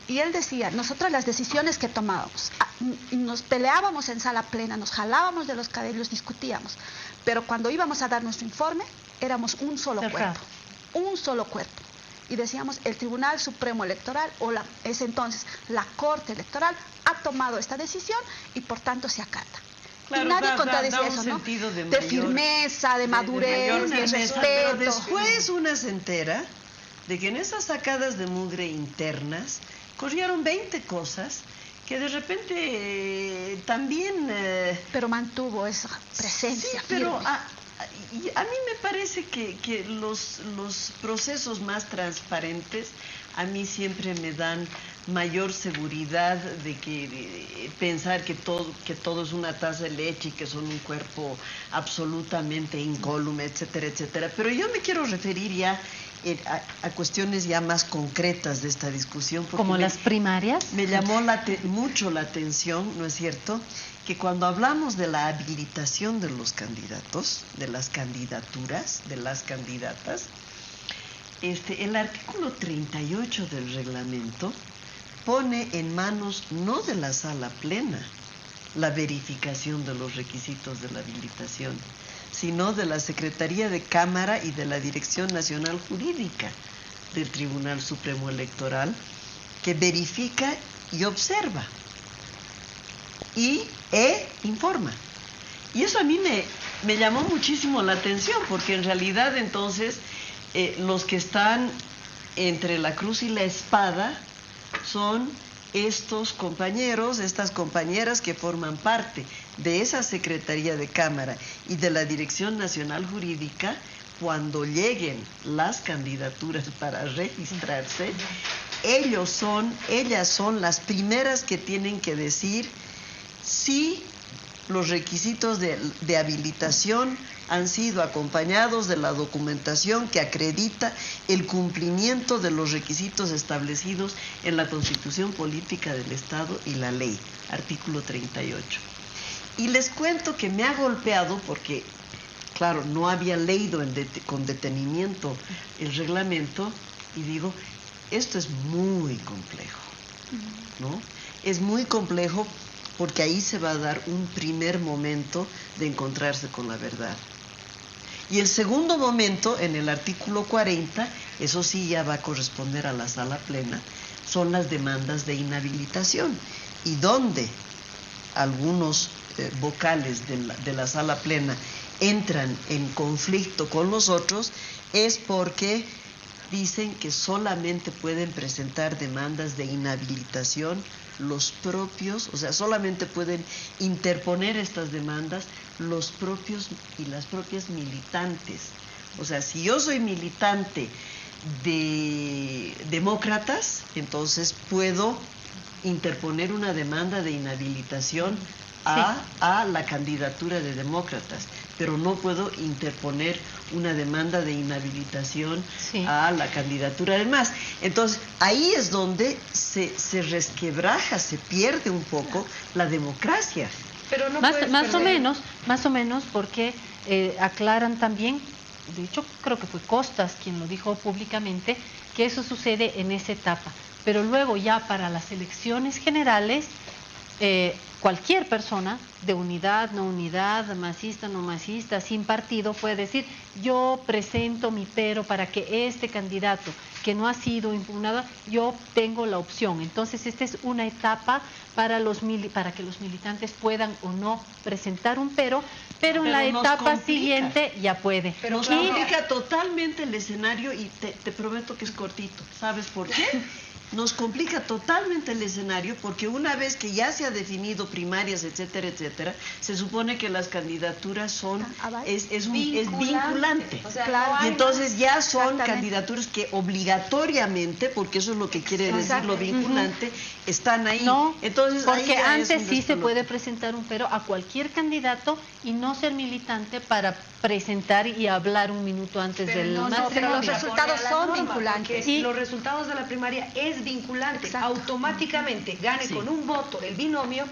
y él decía, nosotros las decisiones que tomábamos, nos peleábamos en sala plena, nos jalábamos de los cabellos, discutíamos, pero cuando íbamos a dar nuestro informe, éramos un solo cuerpo. Y decíamos, el Tribunal Supremo Electoral, es entonces la Corte Electoral, ha tomado esta decisión y por tanto se acata. Claro, y nadie contradecía eso, ¿no? De firmeza, de madurez, de respeto. Pero después una se entera de que en esas sacadas de mugre internas corrieron 20 cosas que de repente también... pero mantuvo esa presencia. Sí, pero a mí me parece que los procesos más transparentes a mí siempre me dan mayor seguridad de pensar que todo es una taza de leche y que son un cuerpo absolutamente incólume, etcétera, etcétera. Pero yo me quiero referir ya a cuestiones ya más concretas de esta discusión. ¿Como las primarias? Me llamó mucho la atención, ¿no es cierto?, que cuando hablamos de la habilitación de los candidatos, de las candidaturas, de las candidatas, el artículo 38 del reglamento pone en manos no de la sala plena la verificación de los requisitos de la habilitación, sino de la Secretaría de Cámara y de la Dirección Nacional Jurídica del Tribunal Supremo Electoral, que verifica y observa y informa. Y eso a mí me llamó muchísimo la atención, porque en realidad entonces los que están entre la cruz y la espada son estos compañeros, estas compañeras que forman parte de esa Secretaría de Cámara y de la Dirección Nacional Jurídica. Cuando lleguen las candidaturas para registrarse, ellas son las primeras que tienen que decir si los requisitos de habilitación han sido acompañados de la documentación que acredita el cumplimiento de los requisitos establecidos en la Constitución Política del Estado y la Ley, artículo 38. Y les cuento que me ha golpeado porque, claro, no había leído con detenimiento el reglamento, y digo, esto es muy complejo, ¿no? Es muy complejo porque ahí se va a dar un primer momento de encontrarse con la verdad. Y el segundo momento, en el artículo 40, eso sí ya va a corresponder a la sala plena, son las demandas de inhabilitación. Y donde algunos vocales de la sala plena entran en conflicto con los otros, es porque dicen que solamente pueden presentar demandas de inhabilitación los propios, o sea, solamente pueden interponer estas demandas los propios y las propias militantes. O sea, si yo soy militante de demócratas, entonces puedo interponer una demanda de inhabilitación a la candidatura de demócratas, pero no puedo interponer una demanda de inhabilitación a la candidatura del MAS. Entonces, ahí es donde se resquebraja, se pierde un poco la democracia. Pero no más o menos, porque aclaran también, de hecho creo que fue Costas quien lo dijo públicamente, que eso sucede en esa etapa. Pero luego ya para las elecciones generales, cualquier persona de unidad, no unidad, masista, no masista, sin partido, puede decir, yo presento mi pero para que este candidato que no ha sido impugnado, yo tengo la opción. Entonces, esta es una etapa para que los militantes puedan o no presentar un pero en la etapa siguiente ya puede. Pero nos complica totalmente el escenario y te prometo que es cortito. ¿Sabes por qué? Nos complica totalmente el escenario porque una vez que ya se ha definido primarias, etcétera, etcétera, se supone que las candidaturas son es vinculante. O sea, claro. Y entonces ya son candidaturas que obligatoriamente, porque eso es lo que quiere decir lo vinculante, están ahí. No, entonces, porque ahí antes sí se puede presentar un pero a cualquier candidato y no ser militante para presentar y hablar un minuto antes del pero los resultados son vinculantes. Y los resultados de la primaria es vinculante. Exacto. Automáticamente gane con un voto el binomio,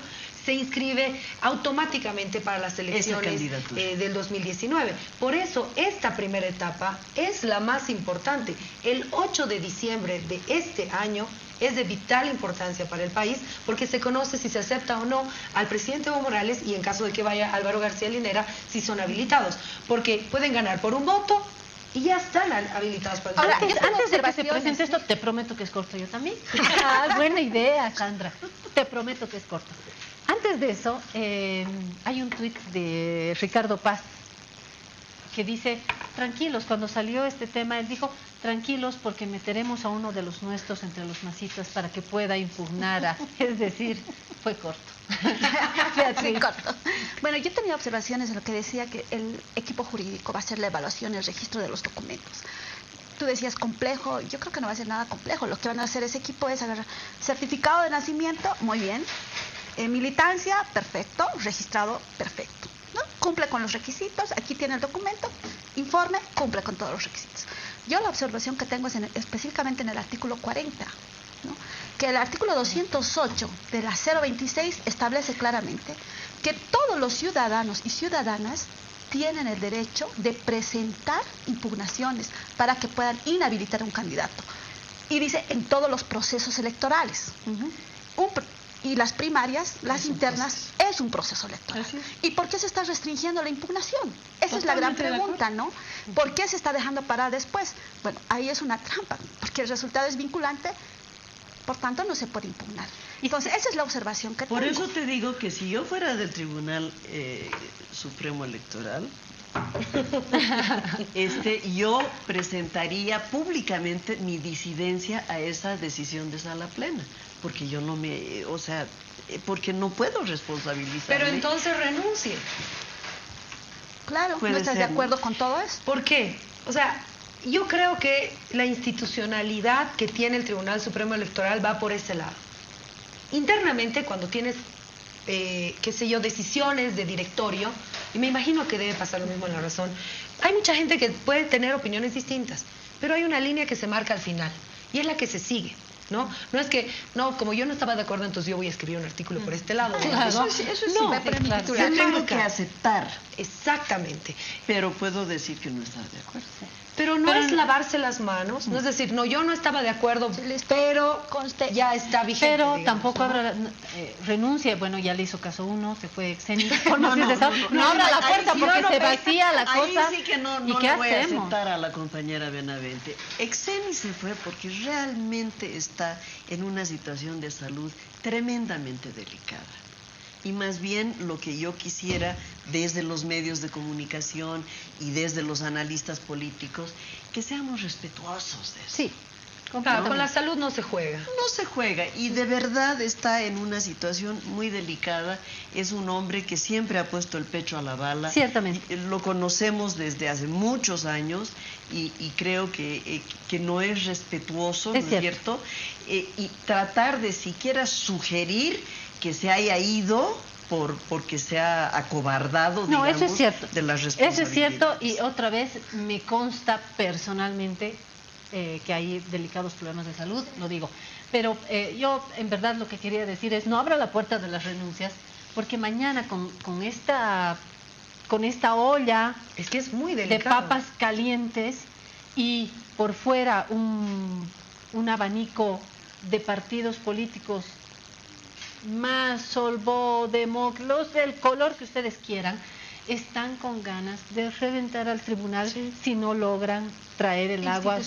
se inscribe automáticamente para las elecciones del 2019. Por eso esta primera etapa es la más importante. El 8 de diciembre de este año es de vital importancia para el país porque se conoce si se acepta o no al presidente Evo Morales y en caso de que vaya Álvaro García Linera, si son habilitados. Porque pueden ganar por un voto y ya están habilitados para el Antes de que se presente esto, te prometo que es corto yo también. Buena idea, Sandra. Te prometo que es corto. Antes de eso, hay un tuit de Ricardo Paz que dice, tranquilos, cuando salió este tema, él dijo, tranquilos porque meteremos a uno de los nuestros entre los masitas para que pueda impugnar es decir, fue corto. Sí, corto. Bueno, yo tenía observaciones en lo que decía que el equipo jurídico va a hacer la evaluación y el registro de los documentos. Tú decías complejo, yo creo que no va a ser nada complejo. Lo que van a hacer ese equipo es agarrar certificado de nacimiento, muy bien, militancia, perfecto, registrado, perfecto, ¿no? Cumple con los requisitos, aquí tiene el documento, informe, cumple con todos los requisitos. Yo la observación que tengo es específicamente en el artículo 40, ¿no? Que el artículo 208 de la 026 establece claramente que todos los ciudadanos y ciudadanas tienen el derecho de presentar impugnaciones para que puedan inhabilitar a un candidato. Y dice en todos los procesos electorales. Y las primarias, las internas, es un proceso electoral. ¿Y por qué se está restringiendo la impugnación? Esa es la gran pregunta, ¿no? ¿Por qué se está dejando para después? Bueno, ahí es una trampa, porque el resultado es vinculante, por tanto no se puede impugnar. Entonces, esa es la observación que tengo. Por eso te digo que si yo fuera del Tribunal Supremo Electoral, yo presentaría públicamente mi disidencia a esa decisión de sala plena, porque yo no me, porque no puedo responsabilizarme. Pero entonces renuncie. Claro, ¿no estás de acuerdo con todo eso? ¿Por qué? O sea, yo creo que la institucionalidad que tiene el Tribunal Supremo Electoral va por ese lado. Internamente, cuando tienes, qué sé yo, decisiones de directorio, y me imagino que debe pasar lo mismo en La Razón, hay mucha gente que puede tener opiniones distintas, pero hay una línea que se marca al final, y es la que se sigue, ¿no? No es que, no, como yo no estaba de acuerdo, entonces yo voy a escribir un artículo por este lado. Claro. Eso yo tengo que aceptar. Exactamente. Pero puedo decir que no estaba de acuerdo. Pero no es lavarse las manos, no es decir, no, yo no estaba de acuerdo, pero ya está vigente. Pero digamos, tampoco habrá renuncia, bueno, ya le hizo caso uno, se fue Exeni. No abra la puerta porque se vacía la cosa. Ahí sí que no ¿Y qué le voy a hacemos? aceptar a la compañera Benavente. Exeni se fue porque realmente está en una situación de salud tremendamente delicada. Y más bien lo que yo quisiera desde los medios de comunicación y desde los analistas políticos, que seamos respetuosos de eso. Sí, claro, con la salud no se juega. No se juega y de verdad está en una situación muy delicada. Es un hombre que siempre ha puesto el pecho a la bala. Ciertamente. Lo conocemos desde hace muchos años y creo que no es respetuoso, ¿no es cierto? Y tratar de siquiera sugerir que se haya ido porque se ha acobardado, no, digamos, eso es cierto. de las responsabilidades. Eso es cierto y otra vez me consta personalmente que hay delicados problemas de salud, lo digo. Pero yo en verdad lo que quería decir es no abra la puerta de las renuncias porque mañana con esta olla es que es muy de delicado. papas calientes y por fuera un abanico de partidos políticos más Solvo-Democ, del color que ustedes quieran, están con ganas de reventar al tribunal si no logran traer el agua.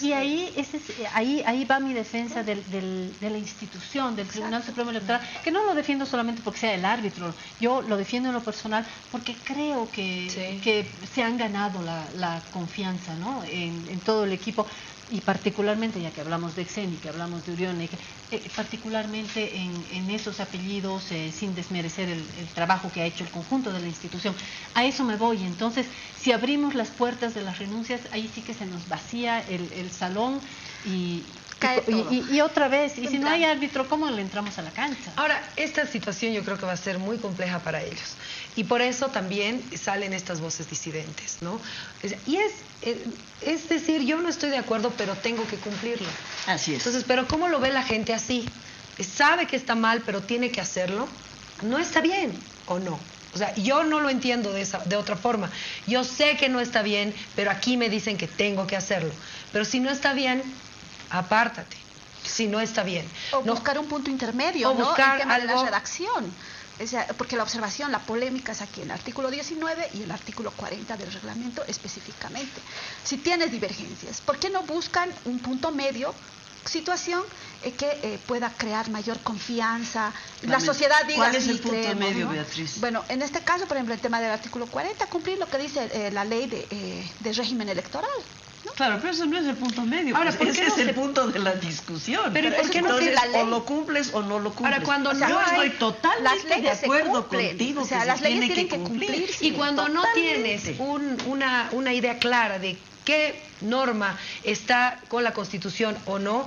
Y ahí va mi defensa de la institución, del Tribunal Supremo Electoral, que no lo defiendo solamente porque sea el árbitro, yo lo defiendo en lo personal porque creo que se han ganado la confianza, ¿no?, en todo el equipo. Y particularmente, ya que hablamos de Exeni, que hablamos de Urione, particularmente en esos apellidos, sin desmerecer el trabajo que ha hecho el conjunto de la institución. A eso me voy. Entonces, si abrimos las puertas de las renuncias, ahí sí que se nos vacía el salón y otra vez, y si no hay árbitro, ¿cómo le entramos a la cancha? Ahora, esta situación yo creo que va a ser muy compleja para ellos. Y por eso también salen estas voces disidentes, ¿no? Y es decir, yo no estoy de acuerdo, pero tengo que cumplirlo. Así es. Entonces, ¿pero cómo lo ve la gente así? ¿Sabe que está mal, pero tiene que hacerlo? ¿No está bien o no? O sea, yo no lo entiendo de otra forma. Yo sé que no está bien, pero aquí me dicen que tengo que hacerlo. Pero si no está bien, apártate, si no está bien. O buscar un punto intermedio, o ¿no? buscar el tema algo... de la redacción. O sea, porque la observación, la polémica es aquí en el artículo 19 y el artículo 40 del reglamento específicamente. Si tienes divergencias, ¿por qué no buscan un punto medio? Situación que pueda crear mayor confianza, la sociedad diga... ¿Cuál es el sí, punto creemos, medio, ¿no? Beatriz? Bueno, en este caso, por ejemplo, el tema del artículo 40, cumplir lo que dice la ley de régimen electoral, ¿no? Claro, pero eso no es el punto medio. Ahora, ¿por ese qué no es el se... punto de la discusión. Pero ¿por qué no entonces, la ley? o lo cumples o no lo cumples. Ahora, cuando yo no estoy hay... totalmente las leyes de acuerdo se cumplen. contigo, O sea, que las se leyes tiene tienen que que cumplir. cumplirse. Y cuando no Totalmente. tienes una idea clara de qué norma está con la Constitución o no,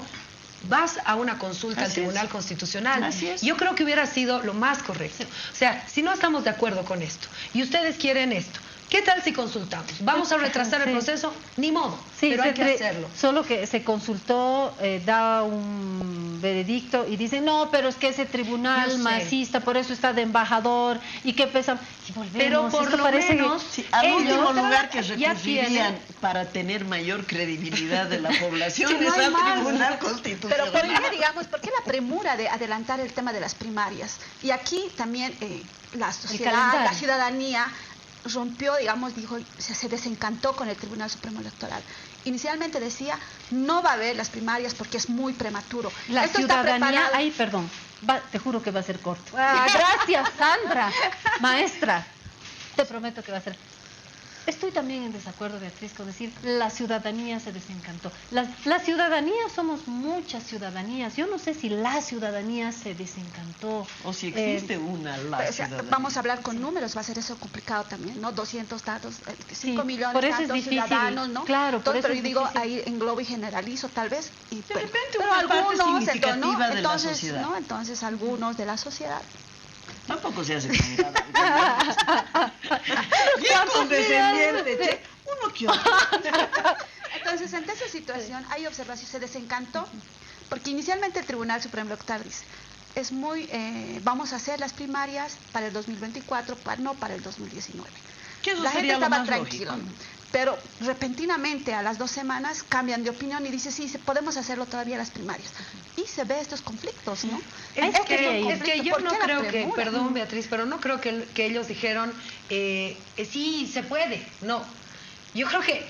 vas a una consulta al Tribunal Constitucional. Así es. Yo creo que hubiera sido lo más correcto. O sea, si no estamos de acuerdo con esto y ustedes quieren esto, ¿qué tal si consultamos? ¿Vamos a retrasar el proceso? Ni modo, pero hay que hacerlo. Solo que se consultó, da un veredicto y dicen, no, pero es que ese tribunal masista, por eso está de embajador y qué pesa. Y volvemos, pero por esto lo parece menos, Sí, al último lugar que ya recurrirían tienen... para tener mayor credibilidad de la población Sí, no es hay al más. Tribunal Pero Constitucional. ¿por qué, digamos, por qué la premura de adelantar el tema de las primarias? Y aquí también la sociedad, calendario. la ciudadanía rompió, digamos, dijo, se desencantó con el Tribunal Supremo Electoral. Inicialmente decía, no va a haber las primarias porque es muy prematuro. La Esto está ciudadanía, preparado. ay, perdón, te juro que va a ser corto. Gracias, Sandra, maestra, te prometo que va a ser. Estoy también en desacuerdo, Beatriz, con decir la ciudadanía se desencantó. La ciudadanía, somos muchas ciudadanías. Yo no sé si la ciudadanía se desencantó. O si existe una ciudadanía. Vamos a hablar con números, va a ser eso complicado también, ¿no? 200 datos, 5 Sí, millones por eso tantos es difícil, ciudadanos, ¿no? claro, por Todo, eso pero es yo digo, difícil. ahí englobo y generalizo tal vez. Y, De repente pero una parte algunos, significativa de la entonces, sociedad. ¿no? Entonces algunos de la sociedad. Tampoco se hace tan grave. Bien condescendiente, che. Uno que otro. Entonces, ante esa situación, hay observación, se desencantó, porque inicialmente el Tribunal Supremo Electoral dice, es muy, vamos a hacer las primarias para el 2024, no para el 2019. Que eso La gente sería lo estaba más tranquila, lógico. pero repentinamente a las 2 semanas cambian de opinión y dice, sí, podemos hacerlo todavía las primarias. Y se ve estos conflictos, ¿no? Es que yo ¿por no qué la creo que, premura? perdón Beatriz, pero no creo que ellos dijeron, sí, se puede. No, yo creo que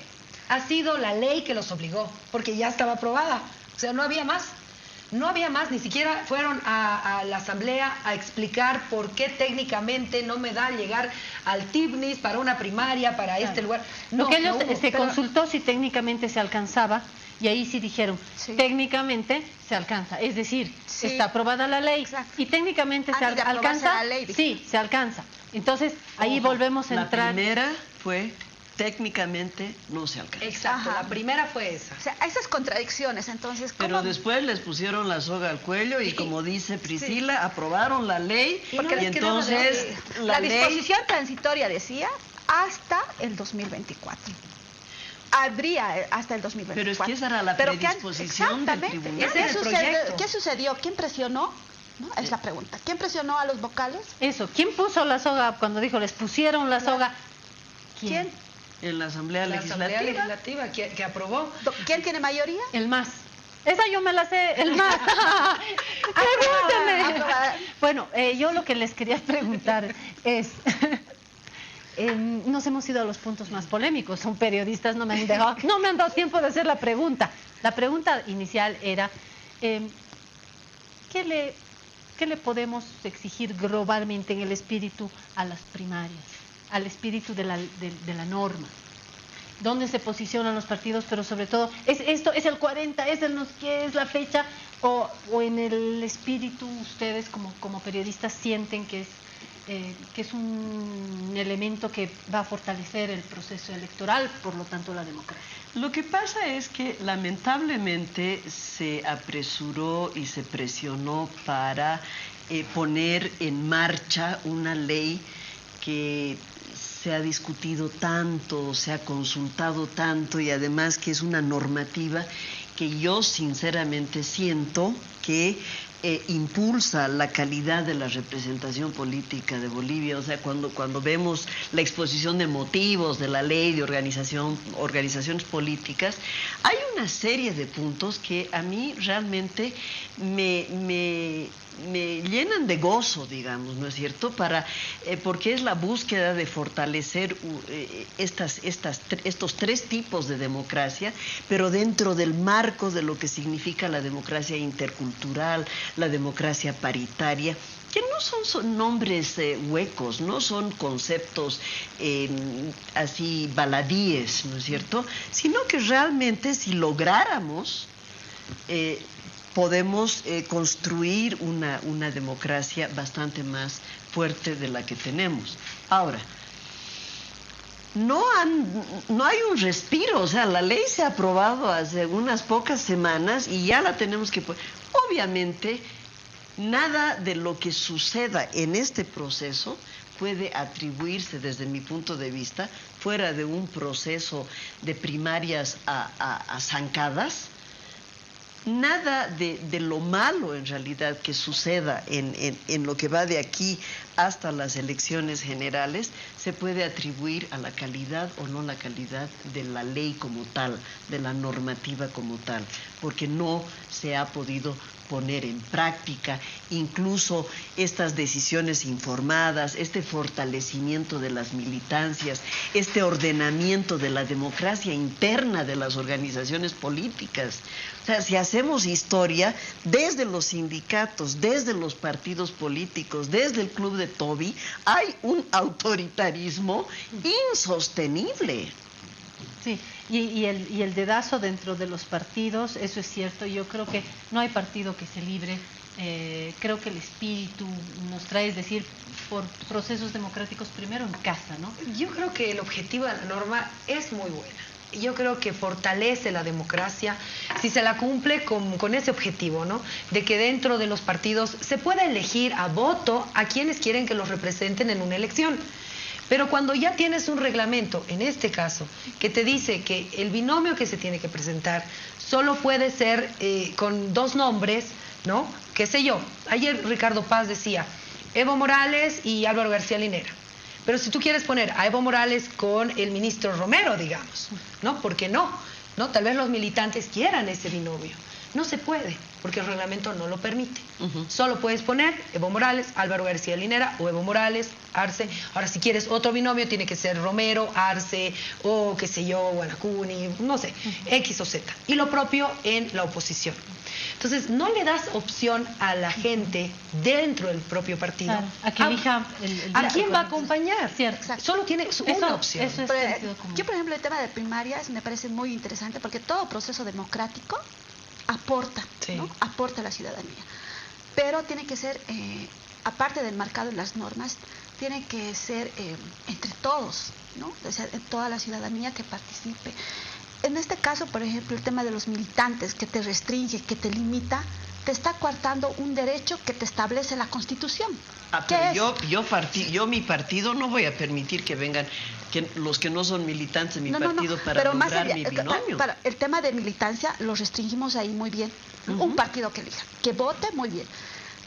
ha sido la ley que los obligó, porque ya estaba aprobada. O sea, no había más. No había más, ni siquiera fueron a la asamblea a explicar por qué técnicamente no me da llegar al TIBNIS para una primaria, para este lugar. No, Porque ellos no hubo. se consultó si técnicamente se alcanzaba y ahí sí dijeron, Sí. técnicamente se alcanza, es decir, Sí. está aprobada la ley. Exacto. Y técnicamente se Antes de aprobarse alcanza, la ley, sí, se alcanza. Entonces ahí Ojo, volvemos a la entrar. primera fue, técnicamente no se alcanza. Exacto, Ajá. la primera fue esa. O sea, esas contradicciones, entonces, ¿cómo? Pero después les pusieron la soga al cuello y como dice Priscila, aprobaron la ley Porque y les quedaba de entonces La ley... disposición transitoria decía hasta el 2024. Habría hasta el 2024. Pero es que esa era la Pero predisposición del exactamente. tribunal. Ese era el proyecto. ¿Qué sucedió? ¿Quién presionó? ¿No? Es la pregunta. ¿Quién presionó a los vocales? Eso, ¿quién puso la soga cuando dijo les pusieron la soga? ¿Quién? En la Asamblea La Legislativa. Asamblea Legislativa que aprobó. ¿Quién tiene mayoría? El MAS. Esa yo me la sé, el MAS. Pregúnteme. Aprobada. Bueno, yo lo que les quería preguntar es... nos hemos ido a los puntos más polémicos. Son periodistas, no me han dado tiempo de hacer la pregunta. La pregunta inicial era, ¿qué le podemos exigir globalmente en el espíritu a las primarias, al espíritu de la norma? ¿Dónde se posicionan los partidos? Pero sobre todo, ¿es esto, es el 40, es el no sé qué, es la fecha? ¿O en el espíritu ustedes como periodistas sienten que es un elemento que va a fortalecer el proceso electoral, por lo tanto la democracia? Lo que pasa es que lamentablemente se apresuró y se presionó para poner en marcha una ley que se ha discutido tanto, se ha consultado tanto y además que es una normativa que yo sinceramente siento que impulsa la calidad de la representación política de Bolivia. O sea, cuando vemos la exposición de motivos de la ley de organizaciones políticas, hay una serie de puntos que a mí realmente me llenan de gozo, digamos, ¿no es cierto? Porque es la búsqueda de fortalecer estos tres tipos de democracia, pero dentro del marco de lo que significa la democracia intercultural, la democracia paritaria, que no son nombres huecos, no son conceptos así baladíes, ¿no es cierto? Sino que realmente si lográramos podemos construir una democracia bastante más fuerte de la que tenemos. Ahora, no hay un respiro, o sea, la ley se ha aprobado hace unas pocas semanas y ya la tenemos que poner. Obviamente, nada de lo que suceda en este proceso puede atribuirse, desde mi punto de vista, fuera de un proceso de primarias a zancadas. Nada de lo malo en realidad que suceda en lo que va de aquí hasta las elecciones generales se puede atribuir a la calidad o no la calidad de la ley como tal, de la normativa como tal, porque no se ha podido poner en práctica incluso estas decisiones informadas, este fortalecimiento de las militancias, este ordenamiento de la democracia interna de las organizaciones políticas. O sea, si hacemos historia, desde los sindicatos, desde los partidos políticos, desde el Club de Toby, hay un autoritarismo insostenible. Sí, y el dedazo dentro de los partidos, eso es cierto. Yo creo que no hay partido que se libre. Creo que el espíritu nos trae, es decir, por procesos democráticos primero en casa, ¿no? Yo creo que el objetivo de la norma es muy buena. Yo creo que fortalece la democracia si se la cumple con ese objetivo, ¿no? De que dentro de los partidos se pueda elegir a voto a quienes quieren que los representen en una elección. Pero cuando ya tienes un reglamento, en este caso, que te dice que el binomio que se tiene que presentar solo puede ser con dos nombres, ¿no? Qué sé yo, ayer Ricardo Paz decía Evo Morales y Álvaro García Linera. Pero si tú quieres poner a Evo Morales con el ministro Romero, digamos, ¿no? ¿Por qué no? ¿No? Tal vez los militantes quieran ese binomio. No se puede, porque el reglamento no lo permite. Solo puedes poner Evo Morales, Álvaro García Linera o Evo Morales, Arce. Ahora, si quieres otro binomio, tiene que ser Romero, Arce o qué sé yo, Guanacuni, no sé, X o Z. Y lo propio en la oposición. Entonces, no le das opción a la gente dentro del propio partido. Claro, a que elija ¿a quién va a acompañar? Cierto. Solo tiene una opción. Eso es sentido común. Yo, por ejemplo, el tema de primarias me parece muy interesante porque todo proceso democrático aporta, sí, ¿no? Aporta a la ciudadanía. Pero tiene que ser, aparte del marcado en las normas, tiene que ser entre todos, ¿no? O sea, toda la ciudadanía que participe. En este caso, por ejemplo, el tema de los militantes que te restringe, que te limita, te está coartando un derecho que te establece la Constitución. Pero yo mi partido no voy a permitir que vengan los que no son militantes de mi partido para lograr mi binomio. Para el tema de militancia lo restringimos ahí muy bien. Un partido que elija, que vote muy bien.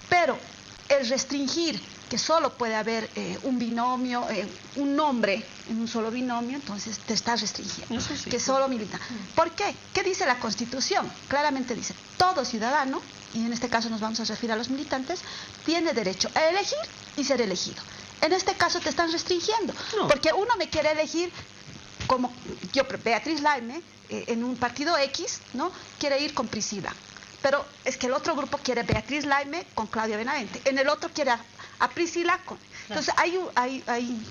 Pero el restringir que solo puede haber un binomio, un nombre en un solo binomio, entonces te estás restringiendo. Sí. Que solo milita. ¿Por qué? ¿Qué dice la Constitución? Claramente dice, todo ciudadano, y en este caso nos vamos a referir a los militantes, tiene derecho a elegir y ser elegido. En este caso te están restringiendo, porque uno me quiere elegir como yo, Beatriz Laime, en un partido X, ¿no? Quiere ir con Priscila. Pero es que el otro grupo quiere Beatriz Laime con Claudia Benavente. En el otro quiere a Priscila con... Entonces hay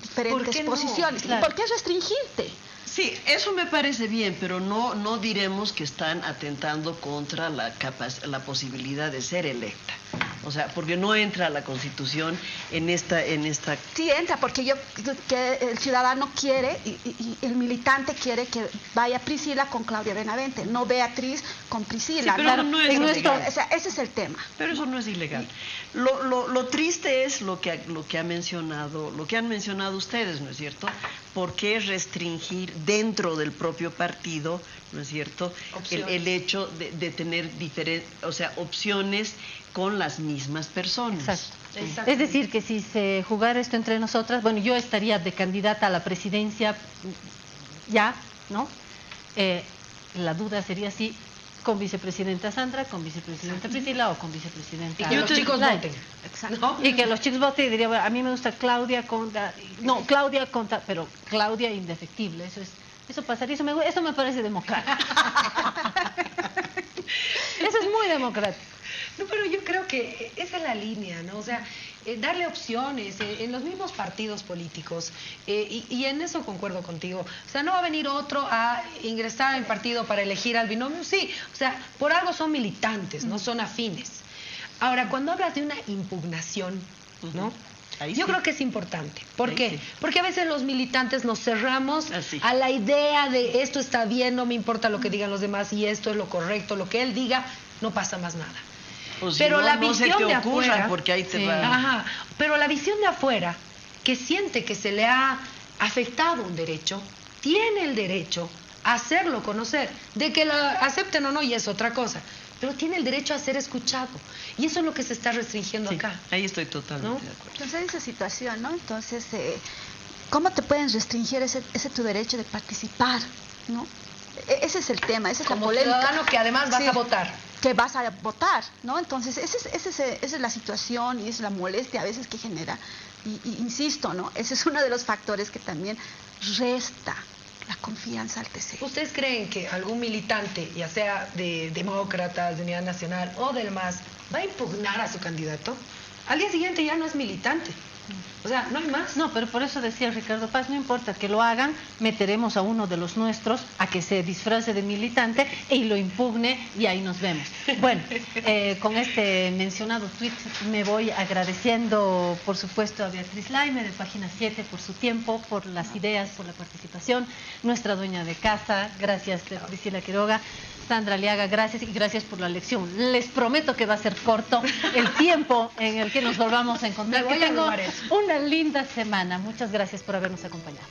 diferentes posiciones. Claro. ¿Y por qué restringirte? Sí, eso me parece bien, pero no diremos que están atentando contra la posibilidad de ser electa. O sea, porque no entra la Constitución en esta... Sí entra, porque que el ciudadano quiere y el militante quiere que vaya Priscila con Claudia Benavente, no Beatriz con Priscila. Sí, pero no es ilegal. O sea, ese es el tema. Pero eso no es ilegal. Lo triste es lo que han mencionado ustedes, ¿no es cierto? ¿Por qué restringir dentro del propio partido, ¿no es cierto? El hecho de tener opciones con las mismas personas. Exacto. Es decir, que si se jugara esto entre nosotras, bueno, yo estaría de candidata a la presidencia ya, ¿no? La duda sería si con vicepresidenta Sandra, con vicepresidenta Priscila o con vicepresidenta... Y que los chicos voten. Exacto. Y que los chicos voten y diría, bueno, a mí me gusta Claudia pero Claudia indefectible, eso pasaría, eso me parece democrático. Eso es muy democrático. No, pero yo creo que esa es la línea, ¿no? O sea, darle opciones en los mismos partidos políticos, y en eso concuerdo contigo. O sea, no va a venir otro a ingresar al partido para elegir al binomio, sí. O sea, por algo son militantes, no son afines. Ahora, cuando hablas de una impugnación, ¿no? Yo creo que es importante. ¿Por qué? Sí. Porque a veces los militantes nos cerramos a la idea de esto está bien, no me importa lo que digan los demás y esto es lo correcto, lo que él diga, no pasa más nada. Pues Pero la no visión se te de ocurra, afuera, porque ahí te va. Ajá, pero la visión de afuera, que siente que se le ha afectado un derecho, tiene el derecho a hacerlo conocer. De que la acepten o no, y es otra cosa. Pero tiene el derecho a ser escuchado. Y eso es lo que se está restringiendo acá. Ahí estoy totalmente de acuerdo. Entonces, esa situación, ¿no? Entonces, ¿cómo te pueden restringir ese tu derecho de participar, ¿no? Ese es el tema, esa es Como la polémica. ciudadano que además vas a votar. Que vas a votar, ¿no? Entonces, esa es la situación y es la molestia a veces que genera. Y insisto, ¿no? Ese es uno de los factores que también resta la confianza al TC. ¿Ustedes creen que algún militante, ya sea de Demócratas, de Unidad Nacional o del MAS, va a impugnar a su candidato? Al día siguiente ya no es militante. O sea, no hay más. No, pero por eso decía Ricardo Paz, no importa que lo hagan, meteremos a uno de los nuestros a que se disfrace de militante y lo impugne y ahí nos vemos. Bueno, con este mencionado tweet me voy agradeciendo, por supuesto, a Beatriz Laime de Página 7 por su tiempo, por las ideas, por la participación, nuestra dueña de casa, gracias Priscila Quiroga. Sandra Aliaga, gracias y gracias por la lección. Les prometo que va a ser corto el tiempo en el que nos volvamos a encontrar. Que tengo una linda semana. Muchas gracias por habernos acompañado.